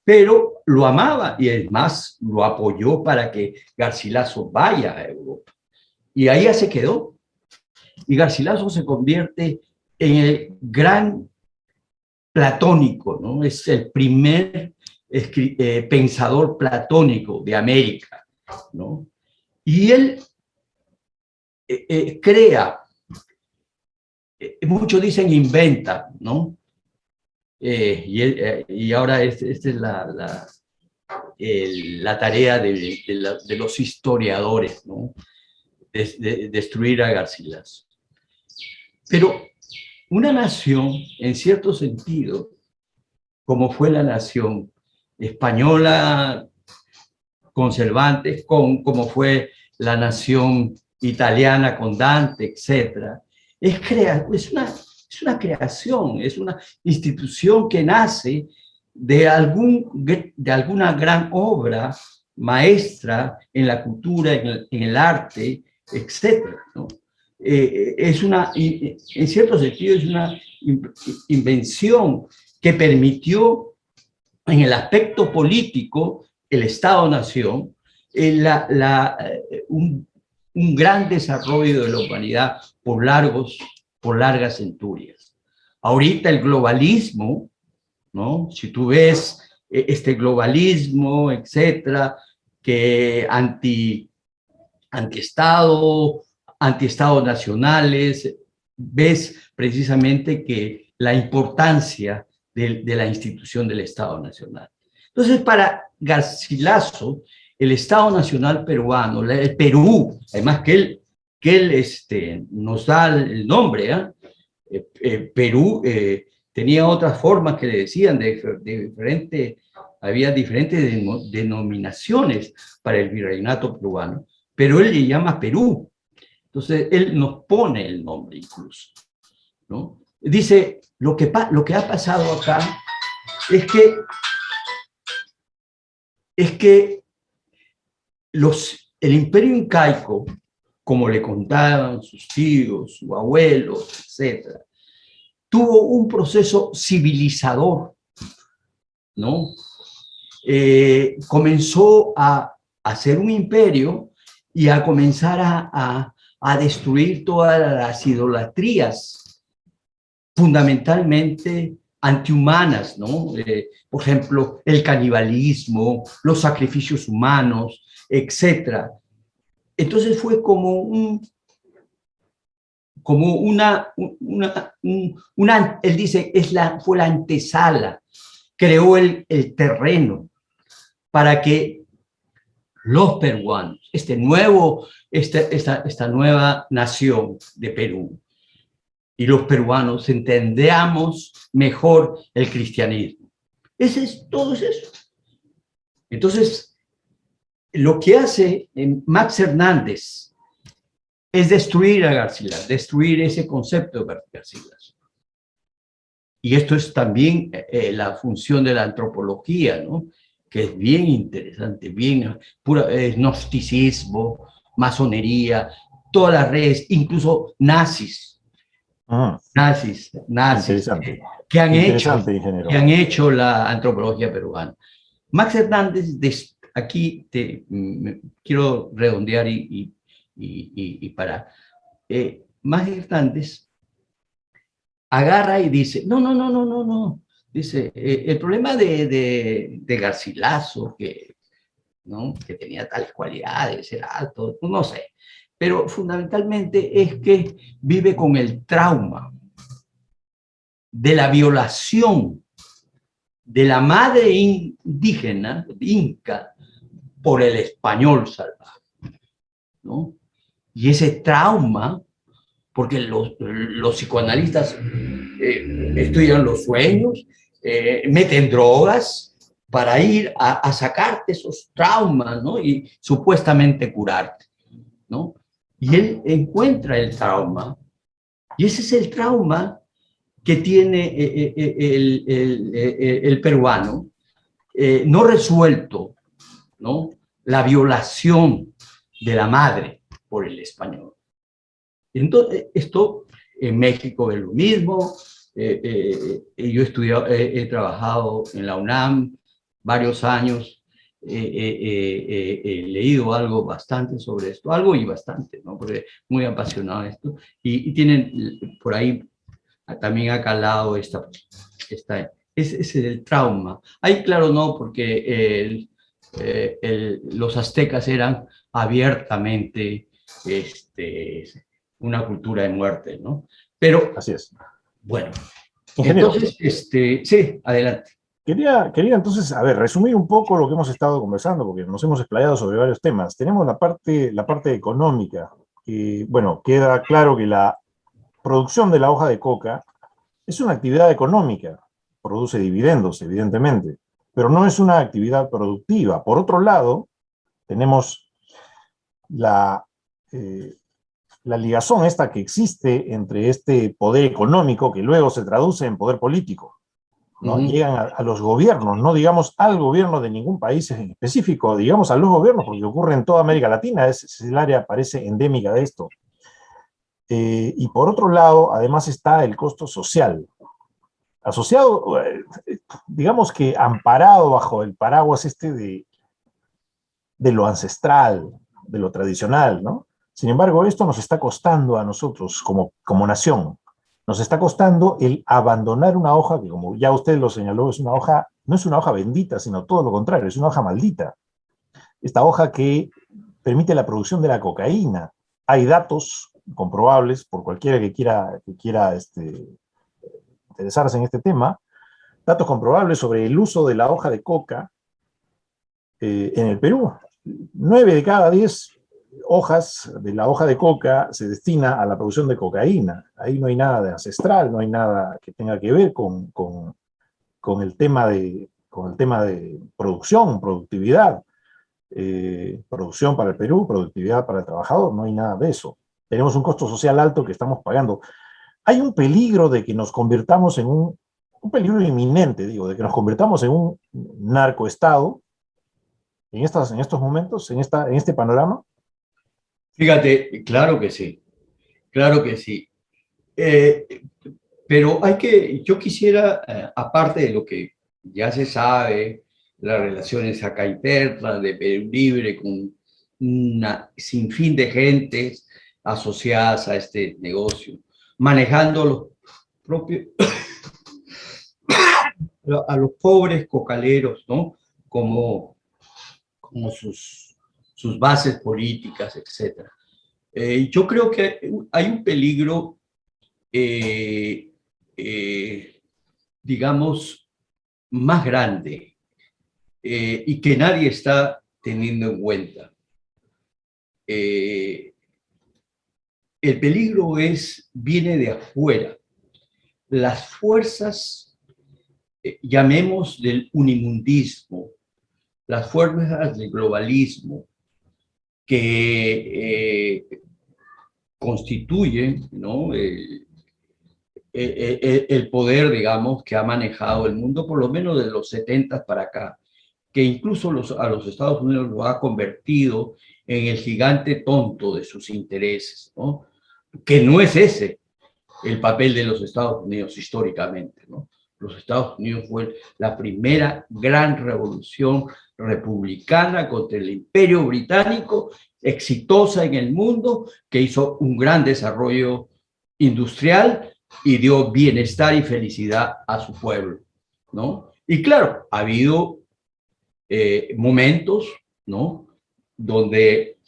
C: pero lo amaba y además lo apoyó para que Garcilaso vaya a Europa. Y ahí ya se quedó. Y Garcilaso se convierte en el gran platónico, ¿no? Es el primer pensador platónico de América, ¿no? Y él crea, muchos dicen inventa, ¿no? Y ahora esta es la tarea de los historiadores, ¿no? De destruir a Garcilaso. Pero una nación, en cierto sentido, como fue la nación española conservante, como fue la nación italiana con Dante, etc., es una creación, es una institución que nace de alguna gran obra maestra en la cultura, en el arte, etc., ¿no? En cierto sentido, es una invención que permitió, en el aspecto político, el Estado-Nación, un gran desarrollo de la humanidad por largas centurias. Ahorita el globalismo, ¿no? Si tú ves este globalismo, etcétera, que anti-estados nacionales, ves precisamente que la importancia de la institución del Estado Nacional. Entonces, para Garcilaso, el Estado Nacional peruano, el Perú, además que él nos da el nombre, Perú tenía otras formas que le decían había diferentes denominaciones para el virreinato peruano, pero él le llama Perú. Entonces, él nos pone el nombre incluso, ¿no? Dice, lo que ha pasado acá es que el imperio incaico, como le contaban sus tíos, sus abuelos, etc., tuvo un proceso civilizador, ¿no? Comenzó a hacer un imperio y a comenzar a destruir todas las idolatrías, fundamentalmente antihumanas, ¿no? Por ejemplo, el canibalismo, los sacrificios humanos, etc. Entonces fue como él dice, fue la antesala, creó el terreno para que los peruanos, esta nueva nación de Perú, y los peruanos entendamos mejor el cristianismo. Todo es eso. Entonces, lo que hace Max Hernández es destruir a Garcilaso, destruir ese concepto de Garcilaso. Y esto es también la función de la antropología, ¿no? Que es bien interesante, bien pura gnosticismo, masonería, todas las redes, incluso nazis. Nazis
B: Interesante.
C: que han
B: Ingeniero.
C: hecho la antropología peruana. Max Hernández, aquí quiero redondear y parar. Max Hernández agarra y dice, no. Dice, el problema de Garcilaso, ¿no? Que tenía tales cualidades, era alto, no sé, pero fundamentalmente es que vive con el trauma de la violación de la madre indígena, inca, por el español salvaje, ¿no? Y ese trauma, porque los psicoanalistas estudian los sueños, meten drogas para ir a sacarte esos traumas, ¿no? Y supuestamente curarte, ¿no? Y él encuentra el trauma, y ese es el trauma que tiene el peruano, no resuelto, ¿no? La violación de la madre por el español. Entonces, esto en México es lo mismo. Yo he trabajado en la UNAM varios años, he leído algo bastante sobre esto, algo y bastante, ¿no? Porque muy apasionado esto, y tienen por ahí también ha calado ese es el trauma. Ahí, claro, no, porque los aztecas eran abiertamente una cultura de muerte, ¿no? Pero,
B: así es.
C: Bueno,
B: Ingeniero,
C: entonces, sí, adelante.
B: Quería entonces, a ver, resumir un poco lo que hemos estado conversando, porque nos hemos explayado sobre varios temas. Tenemos la parte económica, y bueno, queda claro que la producción de la hoja de coca es una actividad económica, produce dividendos, evidentemente, pero no es una actividad productiva. Por otro lado, tenemos la ligazón esta que existe entre este poder económico que luego se traduce en poder político, ¿no? Llegan a los gobiernos, no digamos al gobierno de ningún país en específico, digamos a los gobiernos, porque ocurre en toda América Latina, es el área parece endémica de esto. Y por otro lado, además está el costo social, asociado, digamos que amparado bajo el paraguas de lo ancestral, de lo tradicional, ¿no? Sin embargo, esto nos está costando a nosotros como nación, nos está costando el abandonar una hoja que, como ya usted lo señaló, no es una hoja bendita, sino todo lo contrario, es una hoja maldita. Esta hoja que permite la producción de la cocaína. Hay datos comprobables por cualquiera que quiera interesarse en este tema, datos comprobables sobre el uso de la hoja de coca en el Perú. 9 de cada 10 hojas de la hoja de coca se destina a la producción de cocaína. Ahí no hay nada de ancestral, no hay nada que tenga que ver con el tema de producción, productividad. Producción para el Perú, productividad para el trabajador, no hay nada de eso. Tenemos un costo social alto que estamos pagando. hay un peligro de que nos convirtamos en un peligro inminente, digo, de que nos convirtamos en un narcoestado en estos momentos, en este panorama.
C: Fíjate, claro que sí, claro que sí. Eh, pero yo quisiera, aparte de lo que ya se sabe, las relaciones acá internas de Perú Libre con una sinfín de gentes asociadas a este negocio, manejando los propios, a los pobres cocaleros, ¿no? Como sus bases políticas, etc. Yo creo que hay un peligro, eh, eh, digamos, más grande y que nadie está teniendo en cuenta. El peligro viene de afuera. Las fuerzas, llamemos del unimundismo, las fuerzas del globalismo que constituyen, ¿no? El poder, digamos, que ha manejado el mundo, por lo menos de los 70 para acá, que incluso a los Estados Unidos lo ha convertido en el gigante tonto de sus intereses, ¿no? Que no es ese el papel de los Estados Unidos históricamente, ¿no? Los Estados Unidos fue la primera gran revolución republicana contra el Imperio Británico, exitosa en el mundo, que hizo un gran desarrollo industrial y dio bienestar y felicidad a su pueblo, ¿no? Y claro, ha habido momentos, ¿no? Donde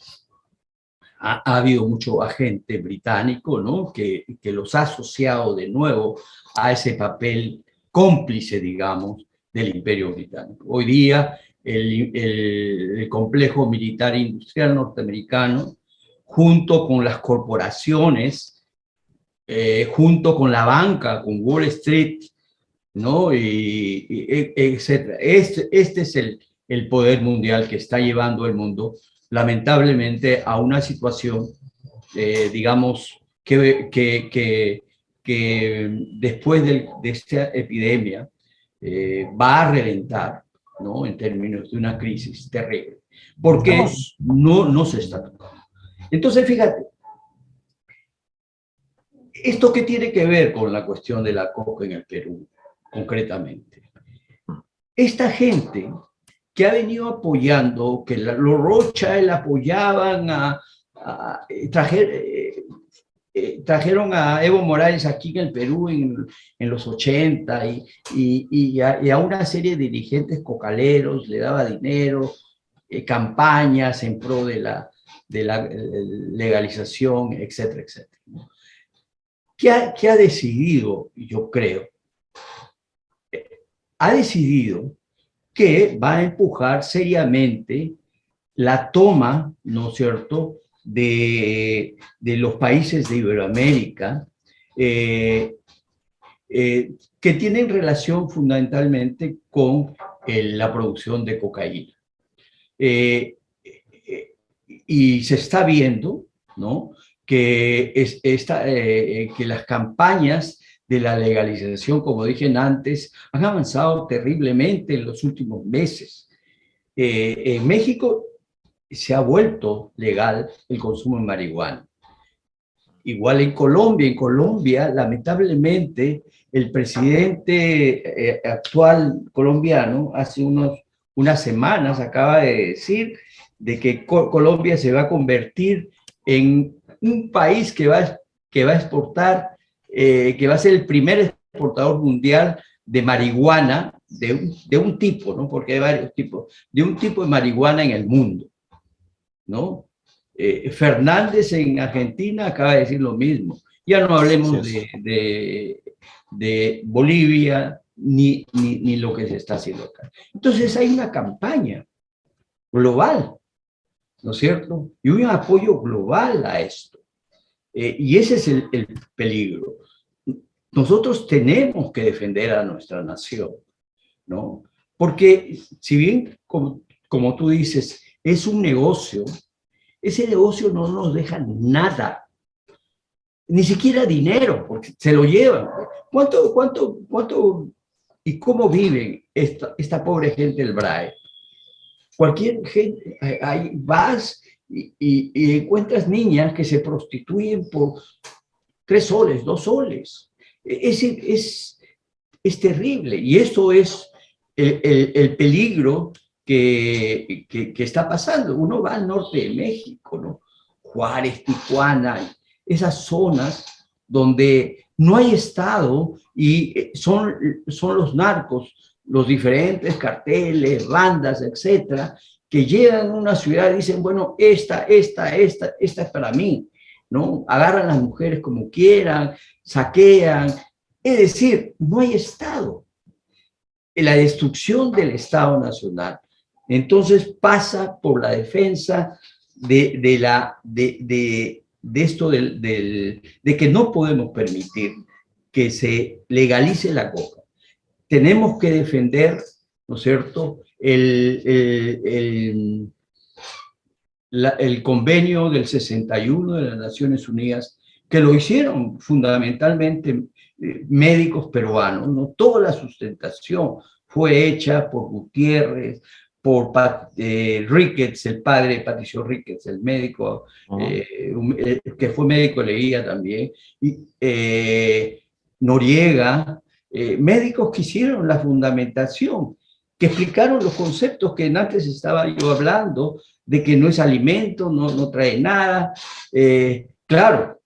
C: ha habido mucho agente británico, ¿no? Que los ha asociado de nuevo a ese papel cómplice, digamos, del Imperio Británico. Hoy día, el complejo militar industrial norteamericano, junto con las corporaciones, junto con la banca, con Wall Street, ¿no? Etcétera. Este es el poder mundial que está llevando el mundo, lamentablemente, a una situación, digamos, que después de esta epidemia va a reventar, ¿no? En términos de una crisis terrible, porque no se está tocando. Entonces, fíjate, ¿esto qué tiene que ver con la cuestión de la coca en el Perú, concretamente? Esta gente que ha venido apoyando, que los Rothschild apoyaban trajeron a Evo Morales aquí en el Perú en los 80 y a una serie de dirigentes cocaleros le daba dinero, campañas en pro de la legalización, etcétera, etcétera. ¿Qué ha decidido, yo creo? Ha decidido que va a empujar seriamente la toma, ¿no es cierto?, de los países de Iberoamérica, que tienen relación fundamentalmente con la producción de cocaína. Y se está viendo, ¿no?, que las campañas de la legalización, como dije antes, han avanzado terriblemente en los últimos meses. En México se ha vuelto legal el consumo de marihuana. Igual en Colombia, lamentablemente, el presidente actual colombiano hace unas semanas acaba de decir de que Colombia se va a convertir en un país que va a exportar, que va a ser el primer exportador mundial de marihuana de un tipo, ¿no? Porque hay varios tipos, de un tipo de marihuana en el mundo, ¿no? Fernández en Argentina acaba de decir lo mismo. Ya no hablemos de Bolivia ni lo que se está haciendo acá. Entonces hay una campaña global, ¿no es cierto? Y un apoyo global a esto. Y ese es el peligro. Nosotros tenemos que defender a nuestra nación, ¿no? Porque si bien, como tú dices, es un negocio, ese negocio no nos deja nada. ni siquiera dinero, porque se lo llevan. ¿Cuánto y cómo viven esta pobre gente del BRAE? Cualquier gente, ahí vas y encuentras niñas que se prostituyen por 3 soles, 2 soles. Es terrible, y eso es el peligro que está pasando. Uno va al norte de México, ¿no? Juárez, Tijuana, esas zonas donde no hay Estado y son los narcos, los diferentes carteles, bandas, etcétera, que llegan a una ciudad y dicen, bueno, esta es para mí, ¿no? Agarran a las mujeres como quieran, saquean. Es decir, no hay Estado. La destrucción del Estado Nacional, entonces, pasa por la defensa de esto de que no podemos permitir que se legalice la coca. Tenemos que defender, ¿no es cierto?, el convenio del 61 de las Naciones Unidas, que lo hicieron fundamentalmente médicos peruanos, ¿no? Toda la sustentación fue hecha por Gutiérrez, por Ricketts, el padre de Patricio Ricketts, el médico, que fue médico leía también, y Noriega, médicos que hicieron la fundamentación, que explicaron los conceptos que antes estaba yo hablando, de que no es alimento, no trae nada. Claro,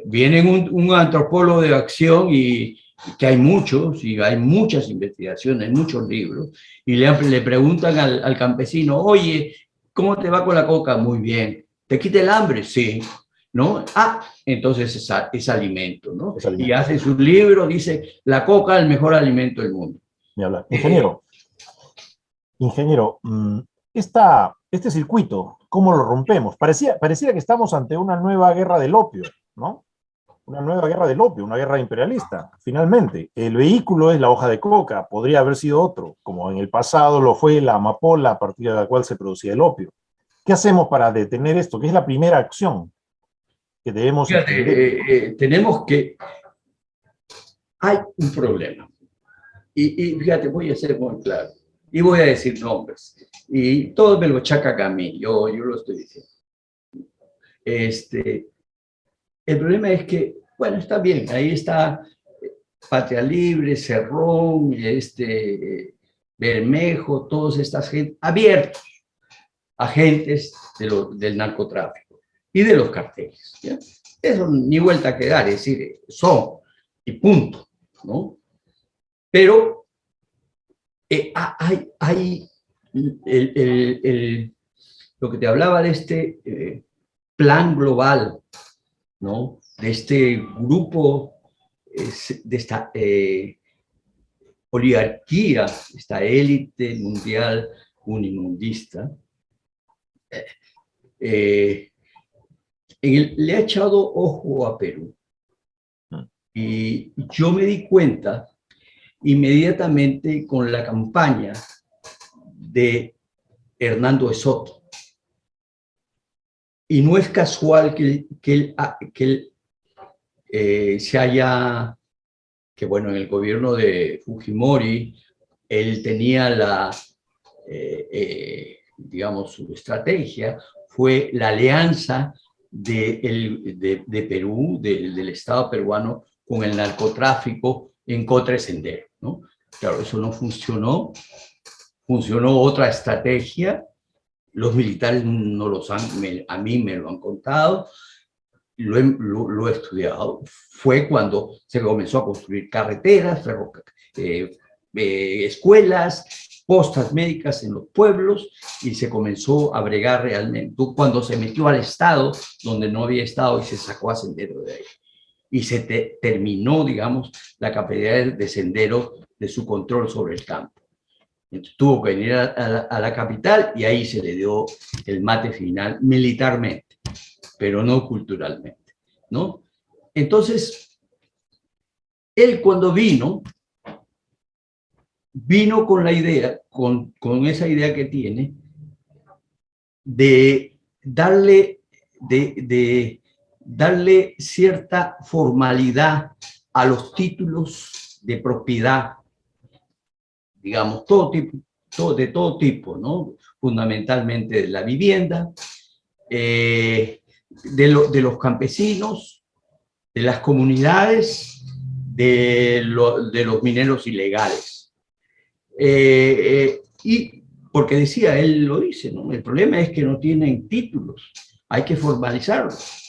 C: viene un antropólogo de acción y que hay muchos, y hay muchas investigaciones, muchos libros, y le preguntan al campesino, oye, ¿cómo te va con la coca? Muy bien. ¿Te quita el hambre? Sí. ¿No? Entonces es alimento, ¿no?
B: Es alimento.
C: Y hace su libro, dice, la coca, el mejor alimento del mundo.
B: Ni hablar. Ingeniero, este circuito, ¿cómo lo rompemos? Pareciera que estamos ante una nueva guerra del opio, ¿no? Una nueva guerra del opio, una guerra imperialista. Finalmente, el vehículo es la hoja de coca, podría haber sido otro, como en el pasado lo fue la amapola a partir de la cual se producía el opio. ¿Qué hacemos para detener esto? ¿Qué es la primera acción que debemos
C: tener? Hay un problema. Y fíjate, voy a ser muy claro. Y voy a decir nombres. Y todo me lo achacan a mí. Yo lo estoy diciendo. El problema es que, bueno, está bien. Ahí está Patria Libre, Cerrón, Bermejo, todas estas gente abiertos, agentes del narcotráfico y de los carteles. ¿Ya? Eso ni vuelta que dar, es decir, son y punto, ¿no? Pero hay lo que te hablaba de este plan global, ¿no? De este grupo, de esta oligarquía, esta élite mundial unimundista, le ha echado ojo a Perú. Y yo me di cuenta inmediatamente con la campaña de Hernando de Soto. Y no es casual que él se haya, que bueno, en el gobierno de Fujimori, él tenía digamos, su estrategia fue la alianza de Perú, del Estado peruano, con el narcotráfico en contra de Sendero, ¿no? Claro, eso no funcionó. Funcionó otra estrategia. Los militares no a mí me lo han contado, lo he estudiado. Fue cuando se comenzó a construir carreteras, escuelas, postas médicas en los pueblos, y se comenzó a bregar realmente. Cuando se metió al Estado, donde no había Estado, y se sacó a Sendero de ahí. Y se terminó, digamos, la capacidad de Sendero de su control sobre el campo. Entonces, tuvo que venir a la capital, y ahí se le dio el mate final militarmente, pero no culturalmente, ¿no? Entonces, él cuando vino con la idea, con esa idea que tiene, de darle, de darle cierta formalidad a los títulos de propiedad, digamos, de todo tipo, ¿no? Fundamentalmente de la vivienda, de los campesinos, de las comunidades, de los mineros ilegales. Y porque decía, él lo dice, ¿no? El problema es que no tienen títulos, hay que formalizarlos.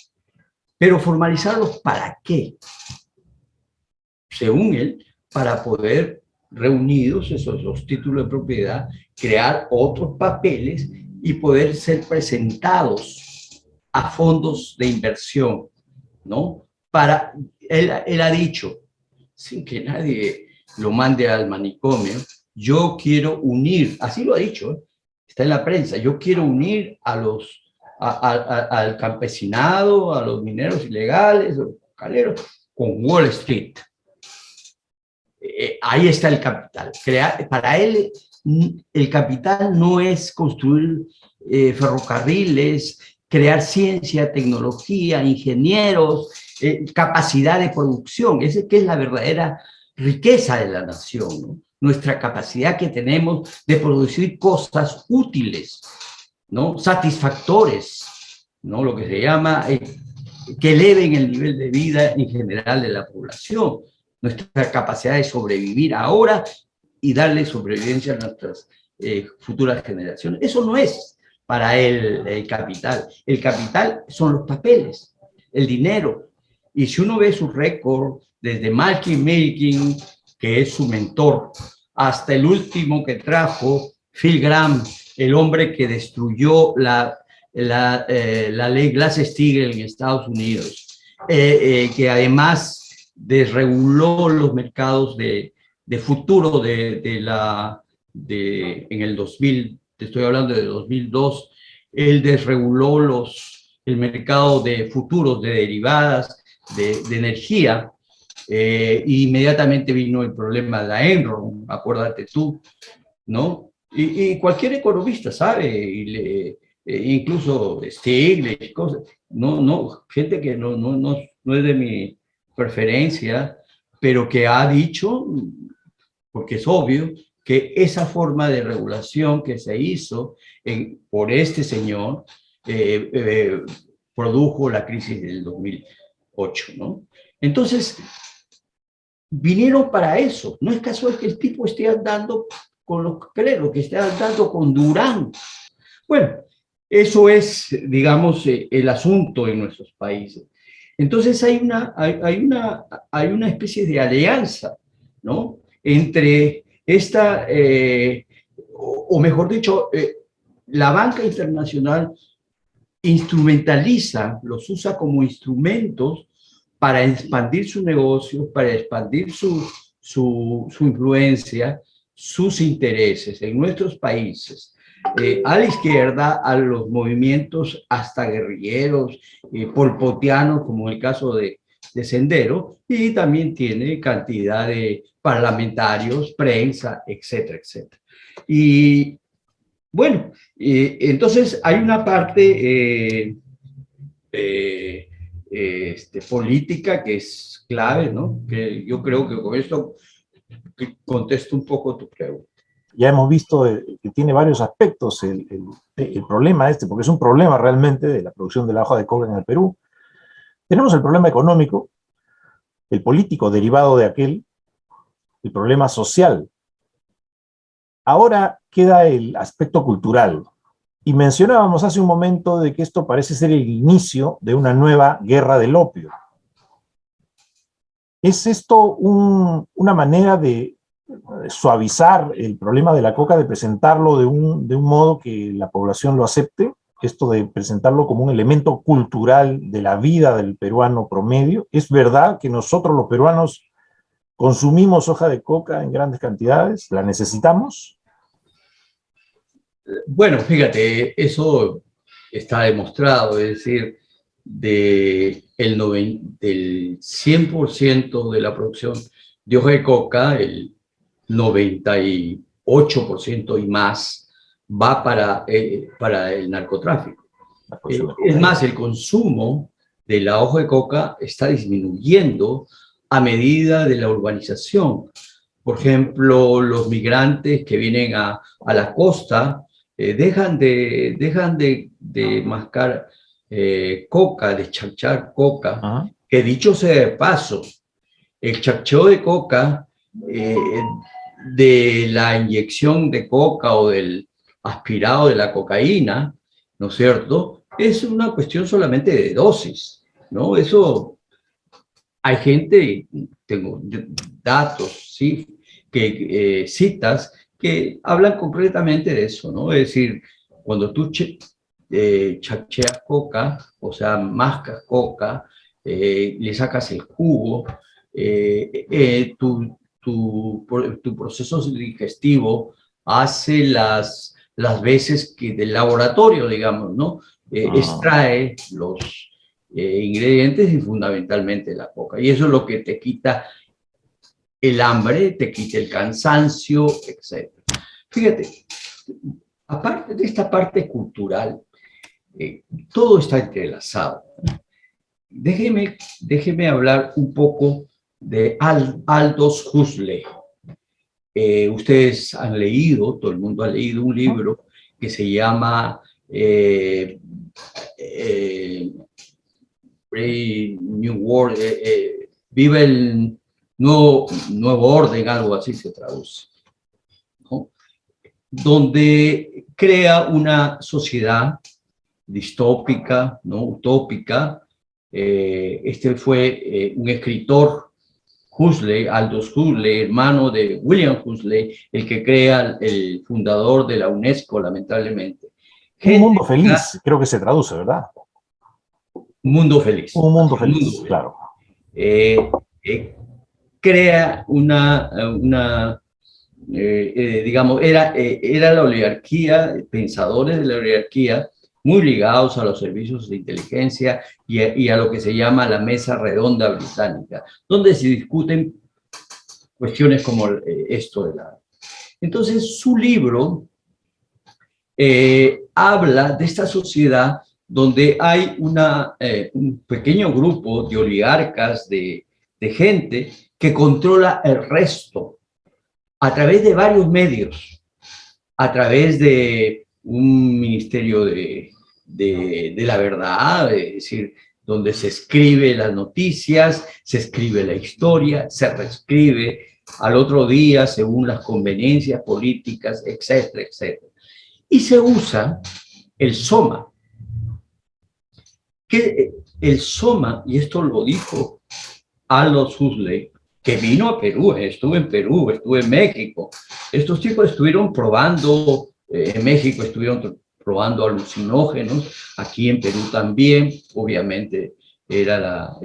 C: Pero formalizarlos ¿para qué? Según él, para poder, reunidos esos los títulos de propiedad, crear otros papeles y poder ser presentados a fondos de inversión, ¿no? Él ha dicho, sin que nadie lo mande al manicomio, yo quiero unir, así lo ha dicho, está en la prensa, yo quiero unir al campesinado, a los mineros ilegales, a los caleros, con Wall Street. Ahí está el capital. Para él, el capital no es construir ferrocarriles, crear ciencia, tecnología, ingenieros, capacidad de producción. Esa que es la verdadera riqueza de la nación, ¿no? Nuestra capacidad que tenemos de producir cosas útiles, ¿no? Satisfactores, ¿no? Lo que se llama que eleven el nivel de vida en general de la población, nuestra capacidad de sobrevivir ahora y darle sobrevivencia a nuestras futuras generaciones. Eso no es para él el capital. El capital son los papeles, el dinero. Y si uno ve su récord, desde Malcolm Milking, que es su mentor, hasta el último que trajo, Phil Gramm, el hombre que destruyó la ley Glass-Steagall en Estados Unidos, que además desreguló los mercados de futuro en el 2000, te estoy hablando de 2002, él desreguló el mercado de futuros, de derivadas, de energía, inmediatamente vino el problema de la Enron, acuérdate tú, ¿no? Y cualquier economista sabe, incluso Stiglitz, cosas, gente que no es de mi preferencia, pero que ha dicho, porque es obvio, que esa forma de regulación que se hizo por este señor produjo la crisis del 2008, ¿no? Entonces, vinieron para eso. No es casual que el tipo esté andando con los cleros, que esté andando con Durán. Bueno, eso es, digamos, el asunto en nuestros países. Entonces hay una especie de alianza, ¿no? Entre esta, o mejor dicho, la banca internacional los usa como instrumentos para expandir su negocio, para expandir su influencia, sus intereses en nuestros países. A la izquierda, a los movimientos hasta guerrilleros, polpotianos, como el caso de Sendero, y también tiene cantidad de parlamentarios, prensa, etcétera, etcétera. Y bueno, entonces hay una parte política que es clave, ¿no? Que yo creo que con esto contesto un poco tu pregunta.
B: Ya hemos visto que tiene varios aspectos el problema porque es un problema realmente de la producción de la hoja de coca en el Perú. Tenemos el problema económico, el político derivado de aquel, el problema social. Ahora queda el aspecto cultural. Y mencionábamos hace un momento de que esto parece ser el inicio de una nueva guerra del opio. ¿Es esto una manera de suavizar el problema de la coca, de presentarlo de un modo que la población lo acepte? Esto de presentarlo como un elemento cultural de la vida del peruano promedio. ¿Es verdad que nosotros los peruanos consumimos hoja de coca en grandes cantidades? ¿La necesitamos?
C: Bueno, fíjate, eso está demostrado, es decir, del 100% de la producción de hoja de coca, el 98% y más va para el narcotráfico. Es más, el consumo de la hoja de coca está disminuyendo a medida de la urbanización. Por ejemplo, los migrantes que vienen a la costa dejan de mascar coca, de chachar coca,
B: Ajá.
C: que dicho sea de paso, el chacheo de coca, de la inyección de coca o del aspirado de la cocaína, ¿no es cierto? Es una cuestión solamente de dosis, ¿no? Eso, hay gente, tengo datos, ¿sí? Citas que hablan concretamente de eso, ¿no? Es decir, cuando tú chacheas coca, o sea, mascas coca, le sacas el jugo, tu proceso digestivo hace las veces que del laboratorio, digamos, ¿no? Extrae los ingredientes y fundamentalmente la coca. Y eso es lo que te quita el hambre, te quita el cansancio, etc. Fíjate, aparte de esta parte cultural, todo está entrelazado. Déjeme hablar un poco de Aldous Huxley. Ustedes han leído, todo el mundo ha leído un libro que se llama New World, Viva el nuevo orden, algo así se traduce, ¿no? Donde crea una sociedad distópica, ¿no? Utópica. Este fue un escritor, Huxley, Aldous Huxley, hermano de William Huxley, el que crea, el fundador de la UNESCO, lamentablemente.
B: Un mundo feliz, creo que se traduce, ¿verdad?
C: Un mundo feliz.
B: Un mundo feliz, claro.
C: Crea digamos, era la oligarquía, pensadores de la oligarquía, muy ligados a los servicios de inteligencia y a lo que se llama la mesa redonda británica, donde se discuten cuestiones como esto de la... Entonces, su libro habla de esta sociedad donde hay un pequeño grupo de oligarcas, de gente que controla el resto a través de varios medios, a través de un ministerio de la verdad, es decir, donde se escribe las noticias, se escribe la historia, se reescribe al otro día según las conveniencias políticas, etcétera, etcétera. Y se usa el SOMA, que el SOMA, y esto lo dijo Aldous Huxley, que vino a Perú, estuve en México. Estos tipos estuvieron probando, en México estuvieron probando alucinógenos, aquí en Perú también, obviamente era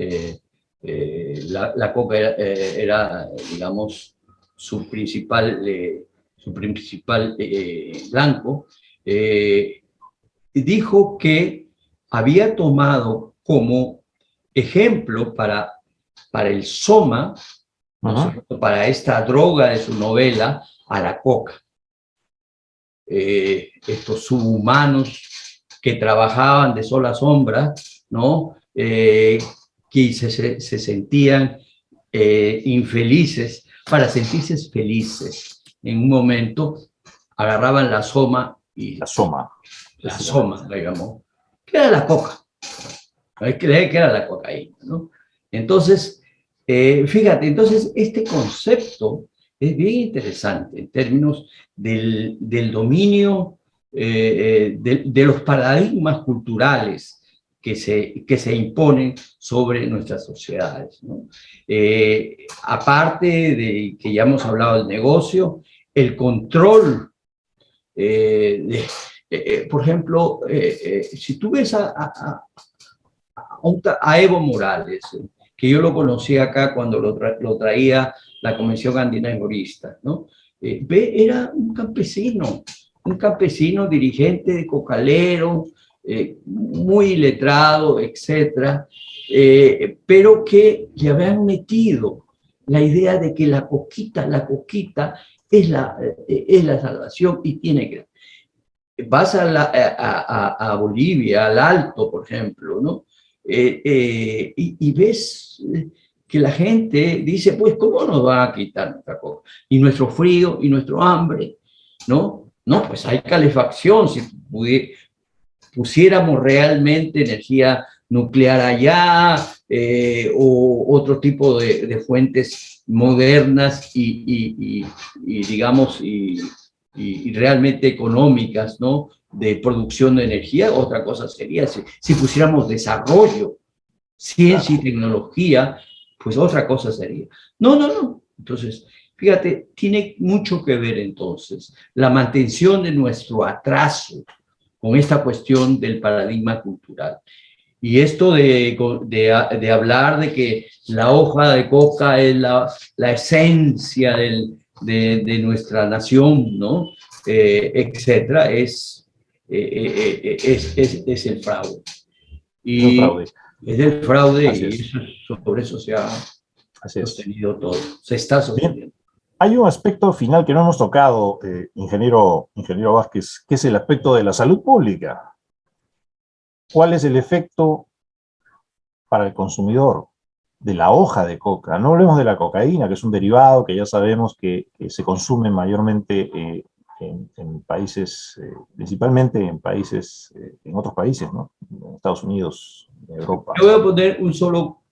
C: la coca era, digamos, su principal blanco. Dijo que había tomado como ejemplo para el SOMA, ¿no? Para esta droga de su novela, a la coca. Estos subhumanos que trabajaban de sol a sombra, ¿no? Que se sentían infelices, para sentirse felices. En un momento agarraban la soma y...
B: La soma,
C: digamos, que era la coca. Hay que creer que era la cocaína, ¿no? Entonces, fíjate, entonces este concepto es bien interesante en términos del dominio de los paradigmas culturales que se imponen sobre nuestras sociedades, ¿no? Aparte de que ya hemos hablado del negocio, el control, por ejemplo, si tú ves a Evo Morales, que yo lo conocí acá cuando lo traía la Convención Andina de Juristas, ¿no? Era un campesino dirigente de cocalero, muy letrado, etcétera, pero que le habían metido la idea de que la coquita es la salvación y tiene que... Vas a Bolivia, al Alto, por ejemplo, ¿no? Y ves que la gente dice, pues, ¿cómo nos van a quitar nuestra coca? Y nuestro frío y nuestro hambre, ¿no? No, pues hay calefacción, si pusiéramos realmente energía nuclear allá o otro tipo de fuentes modernas y digamos, y realmente económicas, ¿no? De producción de energía, otra cosa sería si pusiéramos desarrollo, ciencia y tecnología, pues otra cosa sería. No, no, no. Entonces, fíjate, tiene mucho que ver entonces la mantención de nuestro atraso con esta cuestión del paradigma cultural. Y esto de hablar de que la hoja de coca es la esencia de nuestra nación, ¿no? Etcétera, es el fraude.
B: Es un
C: Y
B: fraude.
C: es el fraude
B: Así
C: y
B: es.
C: sobre eso se ha
B: Así es.
C: sostenido todo, se está
B: Bien,
C: sosteniendo.
B: hay un aspecto final que no hemos tocado, ingeniero Vázquez, que es el aspecto de la salud pública. ¿Cuál es el efecto para el consumidor de la hoja de coca? No hablemos de la cocaína, que es un derivado que ya sabemos que se consume mayormente en países, principalmente en países, en otros países, ¿no? En Estados Unidos, en Europa.
C: Yo voy a poner un solo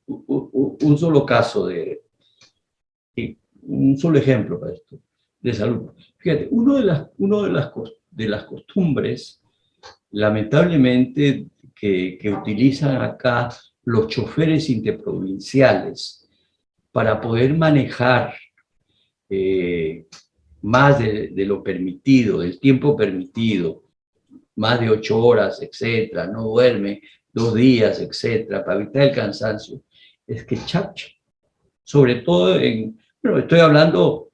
C: caso un solo ejemplo para esto, de salud. Fíjate, de las costumbres, lamentablemente, que utilizan acá los choferes interprovinciales para poder manejar más de lo permitido, del tiempo permitido, más de 8 horas, etcétera, no duerme 2 días, etcétera, para evitar el cansancio, es que chacha, sobre todo bueno, estoy hablando,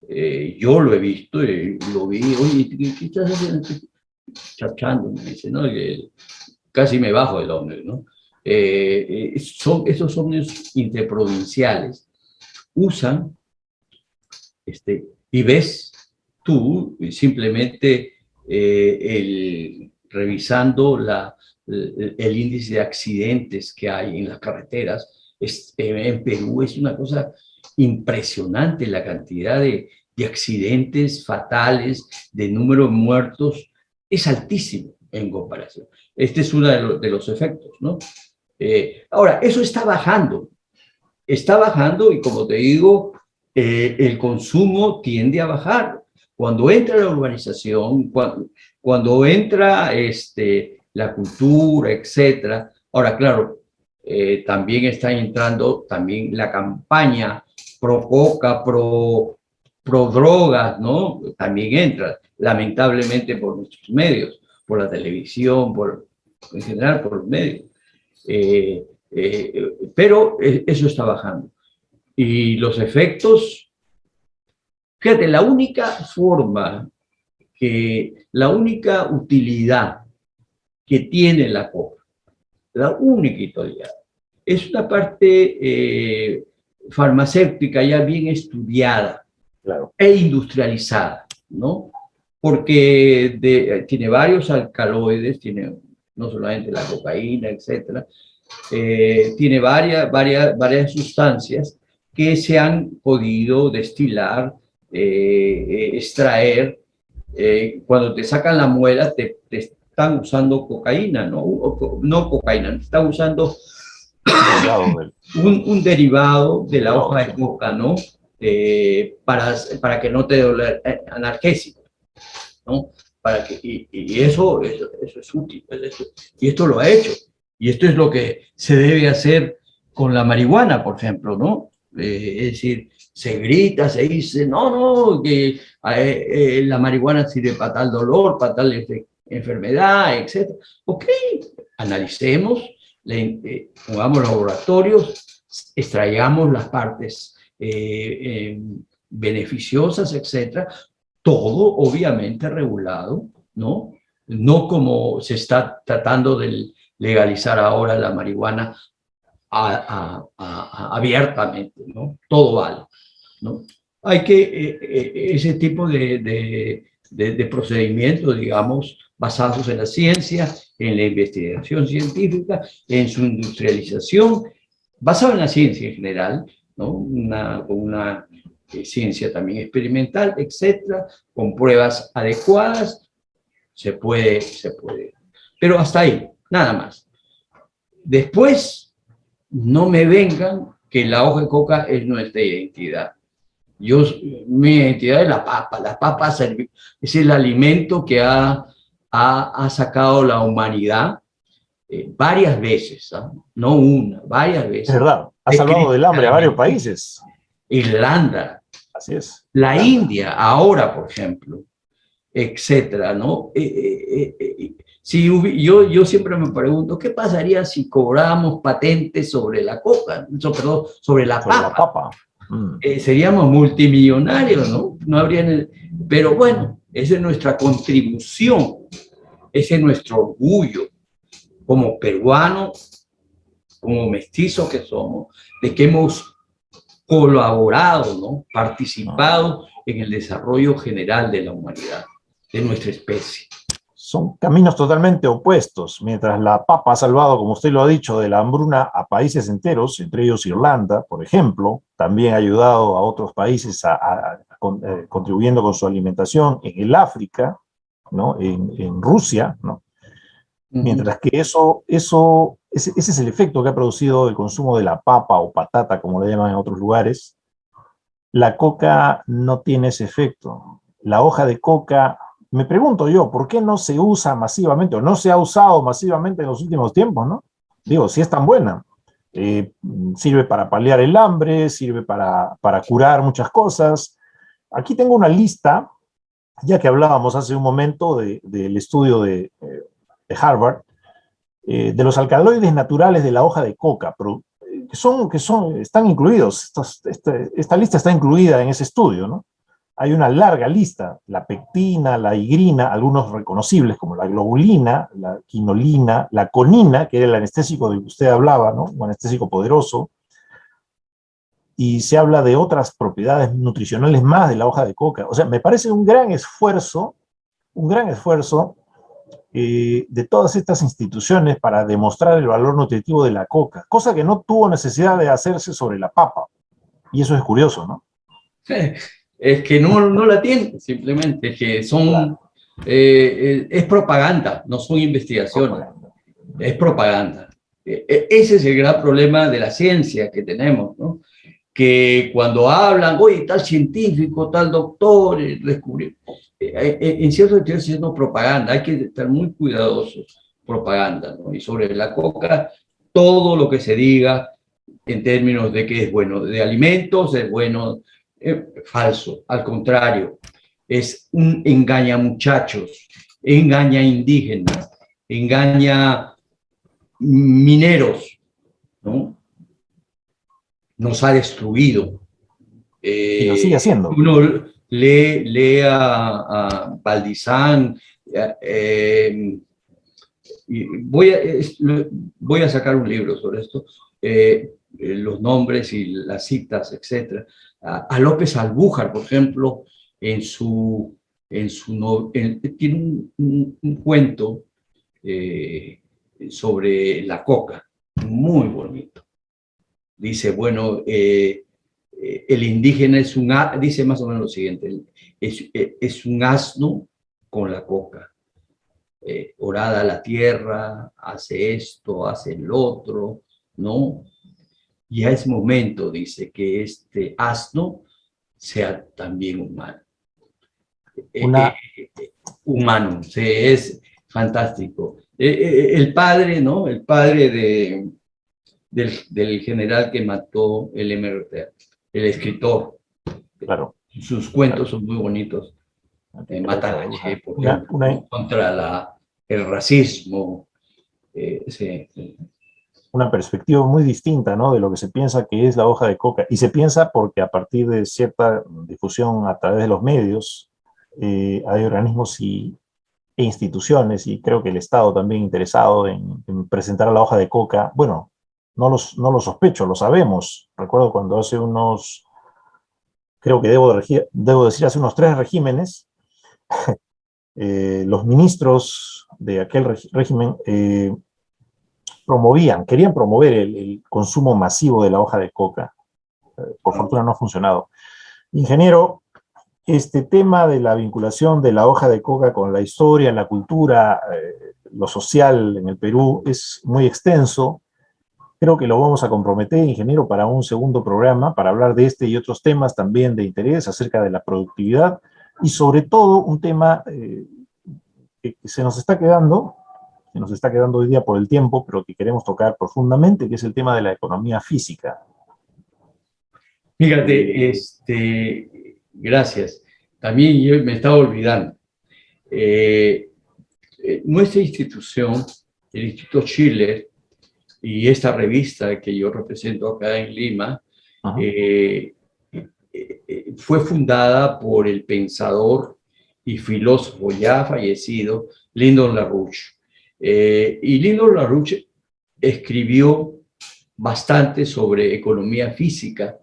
C: yo lo he visto, lo vi, oye, ¿qué estás haciendo? Chachando, me dice, ¿no? Casi me bajo del hombre, ¿no? Esos ómnibus interprovinciales usan, y ves tú simplemente revisando el índice de accidentes que hay en las carreteras. En Perú es una cosa impresionante la cantidad de accidentes fatales, de número de muertos, es altísimo en comparación. Este es uno de los efectos, ¿no? Ahora, eso está bajando y como te digo, el consumo tiende a bajar. Cuando entra la urbanización, cuando entra la cultura, etcétera. Ahora, claro, también está entrando también la campaña pro coca, pro drogas, ¿no? También entra, lamentablemente por nuestros medios, por la televisión, en general por los medios. Pero eso está bajando. Y los efectos, fíjate, la única utilidad que tiene la coca, la única utilidad, es una parte farmacéutica ya bien estudiada, claro, e industrializada, ¿no? Porque tiene varios alcaloides, tiene no solamente la cocaína, etcétera, tiene varias sustancias que se han podido destilar, extraer. Cuando te sacan la muela, te están usando cocaína, no cocaína, están usando un derivado de la hoja de coca, ¿no? Para que no te duele, analgésico, ¿no? Y eso es útil, y esto lo ha hecho. Y esto es lo que se debe hacer con la marihuana, por ejemplo, ¿no? Es decir, se grita, se dice, no, que la marihuana sirve para tal dolor, para tal enfermedad, etc. Ok, analicemos, pongamos laboratorios, extraigamos las partes beneficiosas, etc. Todo obviamente regulado, ¿no? No como se está tratando de legalizar ahora la marihuana abiertamente, ¿no? Todo vale, ¿no? Hay que, ese tipo de de procedimientos, digamos, basados en la ciencia, en la investigación científica, en su industrialización, basado en la ciencia en general, ¿no? Una ciencia también experimental, etcétera, con pruebas adecuadas, se puede. Pero hasta ahí, nada más. Después, no me vengan que la hoja de coca es nuestra identidad. Mi identidad es la papa. La papa es el alimento que ha sacado la humanidad varias veces, ¿no? No una, varias
B: Es
C: veces.
B: verdad, ha salvado del hambre a varios países.
C: Irlanda,
B: Así es.
C: la
B: Irlanda.
C: India, ahora, por ejemplo, etcétera, ¿no? Yo siempre me pregunto, ¿qué pasaría si cobráramos patentes sobre la coca? Perdón, sobre la
B: Sobre
C: papa.
B: la papa.
C: Seríamos multimillonarios, ¿no? No habría. Pero bueno, esa es nuestra contribución, ese es nuestro orgullo como peruanos, como mestizos que somos, de que hemos colaborado, ¿no? Participado en el desarrollo general de la humanidad, de nuestra especie.
B: Son caminos totalmente opuestos. Mientras la papa ha salvado, como usted lo ha dicho, de la hambruna a países enteros, entre ellos Irlanda, por ejemplo, también ha ayudado a otros países contribuyendo con su alimentación en el África, ¿no? En Rusia, ¿no? Mientras que ese es el efecto que ha producido el consumo de la papa o patata, como le llaman en otros lugares. La coca no tiene ese efecto. La hoja de coca, me pregunto yo, ¿por qué no se usa masivamente o no se ha usado masivamente en los últimos tiempos, ¿no? Digo, si es tan buena. Sirve para paliar el hambre, sirve para curar muchas cosas. Aquí tengo una lista, ya que hablábamos hace un momento del estudio de Harvard, de los alcaloides naturales de la hoja de coca, están incluidos, esta lista está incluida en ese estudio, ¿no? Hay una larga lista, la pectina, la higrina, algunos reconocibles como la globulina, la quinolina, la conina, que era el anestésico del que usted hablaba, ¿no? Un anestésico poderoso, y se habla de otras propiedades nutricionales más de la hoja de coca. O sea, me parece un gran esfuerzo de todas estas instituciones para demostrar el valor nutritivo de la coca, cosa que no tuvo necesidad de hacerse sobre la papa. Y eso es curioso, ¿no?
C: Es que no la tienen, simplemente, que son, es propaganda, no son investigaciones, es propaganda. Ese es el gran problema de la ciencia que tenemos, ¿no? Que cuando hablan, oye, tal científico, tal doctor, descubrió, en cierto sentido, es no propaganda, hay que estar muy cuidadosos, propaganda, ¿no? Y sobre la coca, todo lo que se diga en términos de que es bueno de alimentos, es bueno, falso, al contrario, es un engaña muchachos, engaña indígenas, engaña mineros, ¿no? Nos ha destruido.
B: Y lo sigue haciendo.
C: Uno lee a Baldizán, y voy a sacar un libro sobre esto, los nombres y las citas, etc. A López Albújar, por ejemplo, tiene un cuento sobre la coca, muy bonito. Dice, bueno, el indígena dice más o menos lo siguiente, es un asno con la coca. Orada la tierra, hace esto, hace el otro, ¿no? Ya es momento, dice, que este asno sea también humano. Humano, sí, es fantástico. El padre, ¿no? El padre del general que mató el MRT, el escritor.
B: Claro.
C: Sus cuentos son muy bonitos. Mata a Che, por ejemplo, contra el racismo. Sí.
B: Una perspectiva muy distinta, ¿no? De lo que se piensa que es la hoja de coca. Y se piensa porque a partir de cierta difusión a través de los medios, hay organismos e instituciones, y creo que el Estado también interesado en presentar a la hoja de coca. Bueno, no lo sospecho, lo sabemos. Recuerdo cuando hace unos, creo que debo decir, hace unos 3 regímenes, los ministros de aquel régimen querían promover el consumo masivo de la hoja de coca. Por fortuna no ha funcionado. Ingeniero, este tema de la vinculación de la hoja de coca con la historia, la cultura, lo social en el Perú es muy extenso. Creo que lo vamos a comprometer, ingeniero, para un segundo programa, para hablar de este y otros temas también de interés acerca de la productividad y sobre todo un tema que se nos está quedando hoy día por el tiempo, pero que queremos tocar profundamente, que es el tema de la economía física.
C: Fíjate, gracias. También yo me estaba olvidando. Nuestra institución, el Instituto Schiller, y esta revista que yo represento acá en Lima, fue fundada por el pensador y filósofo ya fallecido Lyndon LaRouche. Y Lyndon LaRouche escribió bastante sobre economía física.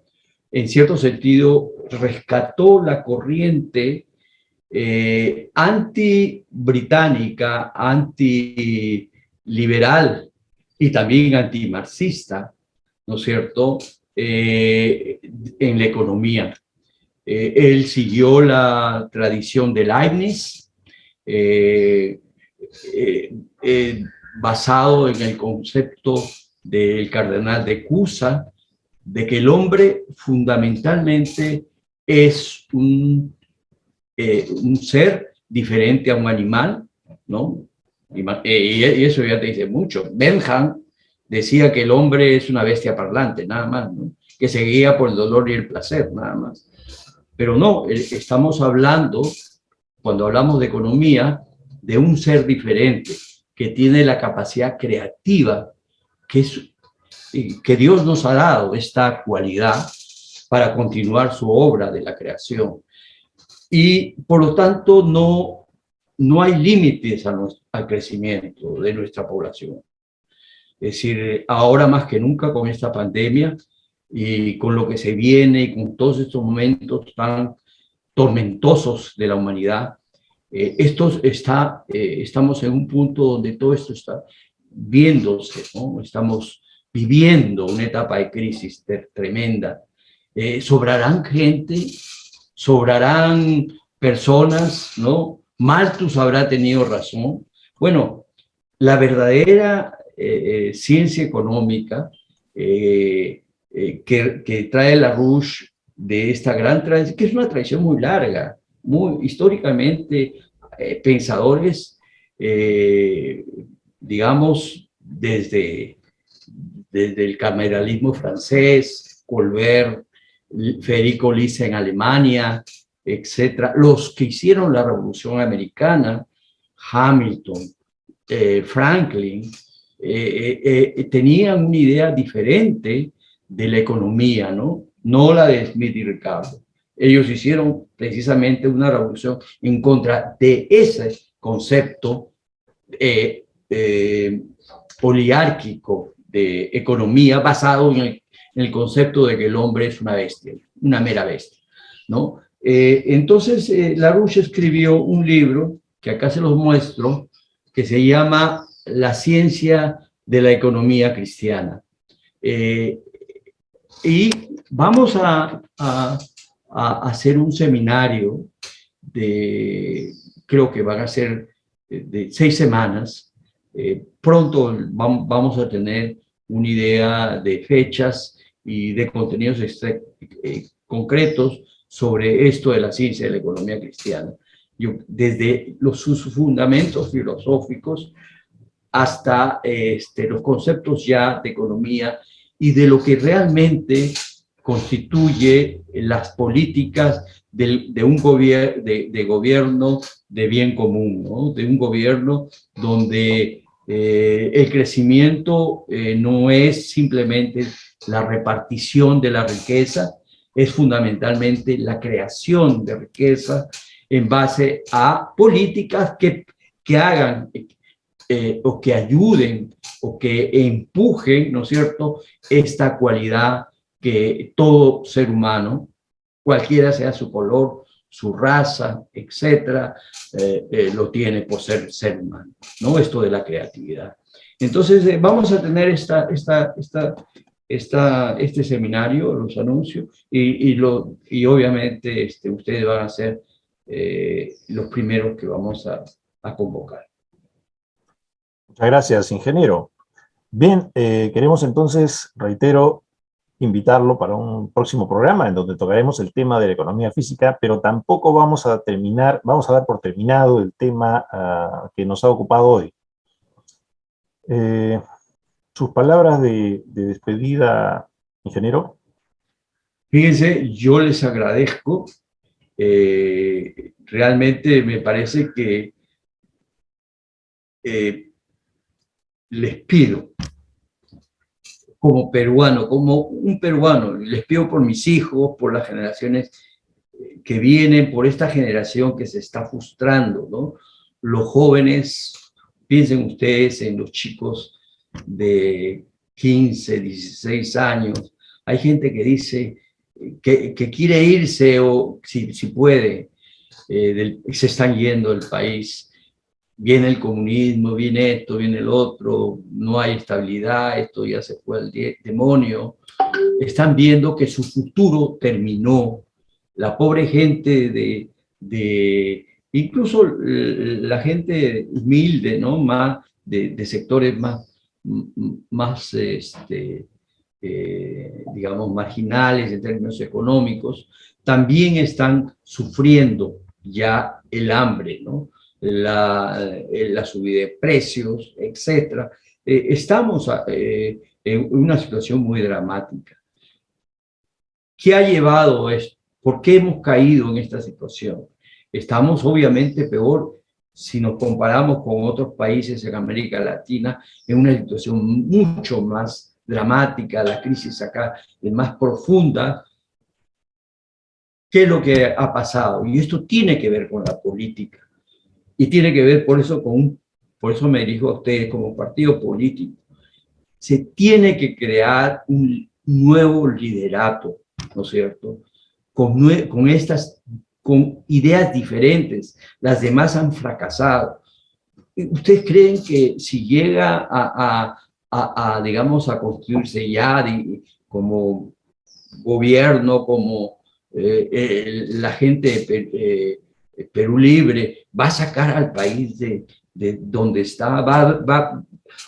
C: En cierto sentido, rescató la corriente anti-británica, anti-liberal y también antimarxista, ¿no es cierto?, en la economía. Él siguió la tradición de Leibniz, basado en el concepto del cardenal de Cusa, de que el hombre fundamentalmente es un ser diferente a un animal, ¿no? Y eso ya te dice mucho. Bentham decía que el hombre es una bestia parlante, nada más, ¿no? Que se guía por el dolor y el placer, nada más. Pero no, estamos hablando, cuando hablamos de economía, de un ser diferente, que tiene la capacidad creativa, que Dios nos ha dado esta cualidad para continuar su obra de la creación. Y por lo tanto no hay límites al crecimiento de nuestra población. Es decir, ahora más que nunca con esta pandemia y con lo que se viene y con todos estos momentos tan tormentosos de la humanidad, estamos en un punto donde todo esto está viéndose, ¿no? Estamos viviendo una etapa de crisis tremenda. Sobrarán gente, sobrarán personas, ¿no? Malthus habrá tenido razón. Bueno, la verdadera ciencia económica que trae LaRouche de esta gran tradición, que es una tradición muy larga, muy históricamente, pensadores, digamos, desde el cameralismo francés, Colbert, Federico Lisa en Alemania, etcétera, los que hicieron la Revolución Americana, Hamilton, Franklin, tenían una idea diferente de la economía, ¿no? No la de Smith y Ricardo. Ellos hicieron precisamente una revolución en contra de ese concepto oligarquico de economía basado en el concepto de que el hombre es una bestia, una mera bestia, ¿no? Entonces, LaRouche escribió un libro, que acá se los muestro, que se llama La ciencia de la economía cristiana. Y vamos a hacer un seminario creo que van a ser de 6 semanas. Pronto vamos a tener una idea de fechas y de contenidos concretos sobre esto de la ciencia de la economía cristiana. Desde sus fundamentos filosóficos hasta los conceptos ya de economía y de lo que realmente constituye las políticas de un gobierno de bien común, ¿no? De un gobierno donde el crecimiento no es simplemente la repartición de la riqueza, es fundamentalmente la creación de riqueza en base a políticas que hagan o que ayuden o que empujen, ¿no es cierto?, esta cualidad que todo ser humano, cualquiera sea su color, su raza, etcétera, lo tiene por ser humano, ¿no? Esto de la creatividad. Entonces, vamos a tener este seminario, los anuncios, y obviamente ustedes van a ser los primeros que vamos a convocar.
B: Muchas gracias, ingeniero. Bien, queremos entonces, reitero, invitarlo para un próximo programa en donde tocaremos el tema de la economía física, pero tampoco vamos a dar por terminado el tema que nos ha ocupado hoy. Sus palabras de despedida, ingeniero.
C: Fíjense, yo les agradezco. Realmente me parece que les pido, como peruano, como un peruano, les pido por mis hijos, por las generaciones que vienen, por esta generación que se está frustrando, ¿no? Los jóvenes, piensen ustedes en los chicos de 15, 16 años. Hay gente que dice que quiere irse o si puede, se están yendo del país. Viene el comunismo, viene esto, viene el otro, no hay estabilidad, esto ya se fue al demonio. Están viendo que su futuro terminó. La pobre gente incluso la gente humilde, ¿no? Más de sectores más digamos, marginales en términos económicos, también están sufriendo ya el hambre, ¿no? La subida de precios, etcétera. Estamos en una situación muy dramática. ¿Qué ha llevado a esto? ¿Por qué hemos caído en esta situación? Estamos obviamente peor si nos comparamos con otros países en América Latina, en una situación mucho más dramática. La crisis acá es más profunda. ¿Qué es lo que ha pasado? Y esto tiene que ver con la política. Y tiene que ver, por eso me dirijo a ustedes como partido político. Se tiene que crear un nuevo liderato, ¿no es cierto? Con ideas diferentes. Las demás han fracasado. ¿Ustedes creen que si llega digamos, a construirse ya como gobierno, como la gente de Perú Libre, va a sacar al país de donde está, va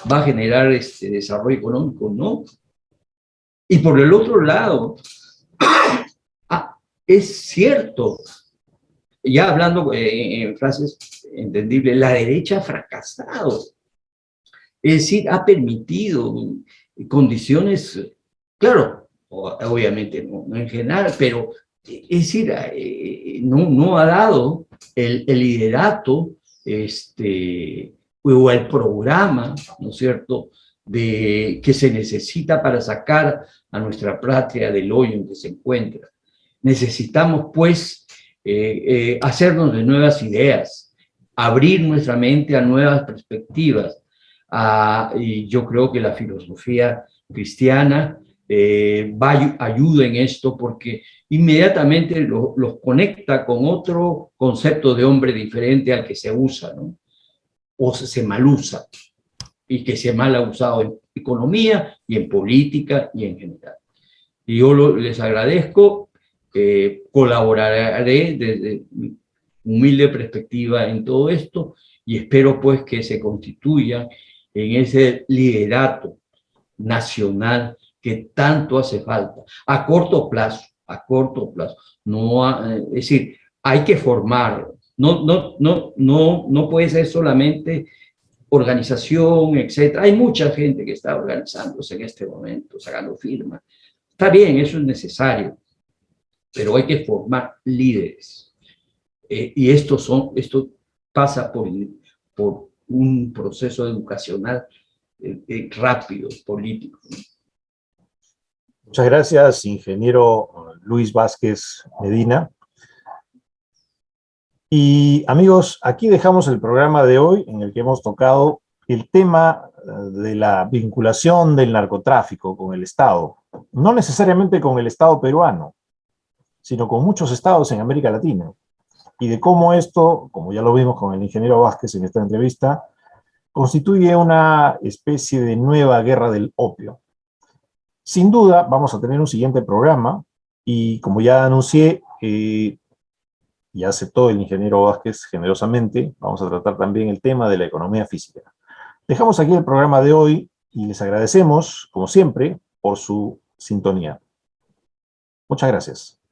C: a generar desarrollo económico? No. Y por el otro lado, es cierto, ya hablando en frases entendibles, la derecha ha fracasado. Es decir, ha permitido condiciones, claro, obviamente no en general, pero es decir, no ha dado el liderato o el programa, ¿no es cierto?, que se necesita para sacar a nuestra patria del hoyo en que se encuentra. Necesitamos, pues, hacernos de nuevas ideas, abrir nuestra mente a nuevas perspectivas. Y yo creo que la filosofía cristiana ayuda en esto, porque inmediatamente los conecta con otro concepto de hombre diferente al que se usa, ¿no? O se mal usa, y que se mal ha usado en economía y en política y en general. Y yo les agradezco, colaboraré desde mi humilde perspectiva en todo esto, y espero pues que se constituya en ese liderato nacional que tanto hace falta, a corto plazo, no es decir, hay que formar, no puede ser solamente organización, etcétera. Hay mucha gente que está organizándose en este momento, sacando firmas. Está bien, eso es necesario, pero hay que formar líderes. Y esto pasa por un proceso educacional rápido, político.
B: Muchas gracias, ingeniero Luis Vázquez Medina. Y amigos, aquí dejamos el programa de hoy en el que hemos tocado el tema de la vinculación del narcotráfico con el Estado. No necesariamente con el Estado peruano, sino con muchos estados en América Latina. y de cómo esto, como ya lo vimos con el ingeniero Vázquez en esta entrevista, constituye una especie de nueva guerra del opio. Sin duda, vamos a tener un siguiente programa, y como ya anuncié, y aceptó el ingeniero Vázquez generosamente, vamos a tratar también el tema de la economía física. Dejamos aquí el programa de hoy y les agradecemos, como siempre, por su sintonía. Muchas gracias.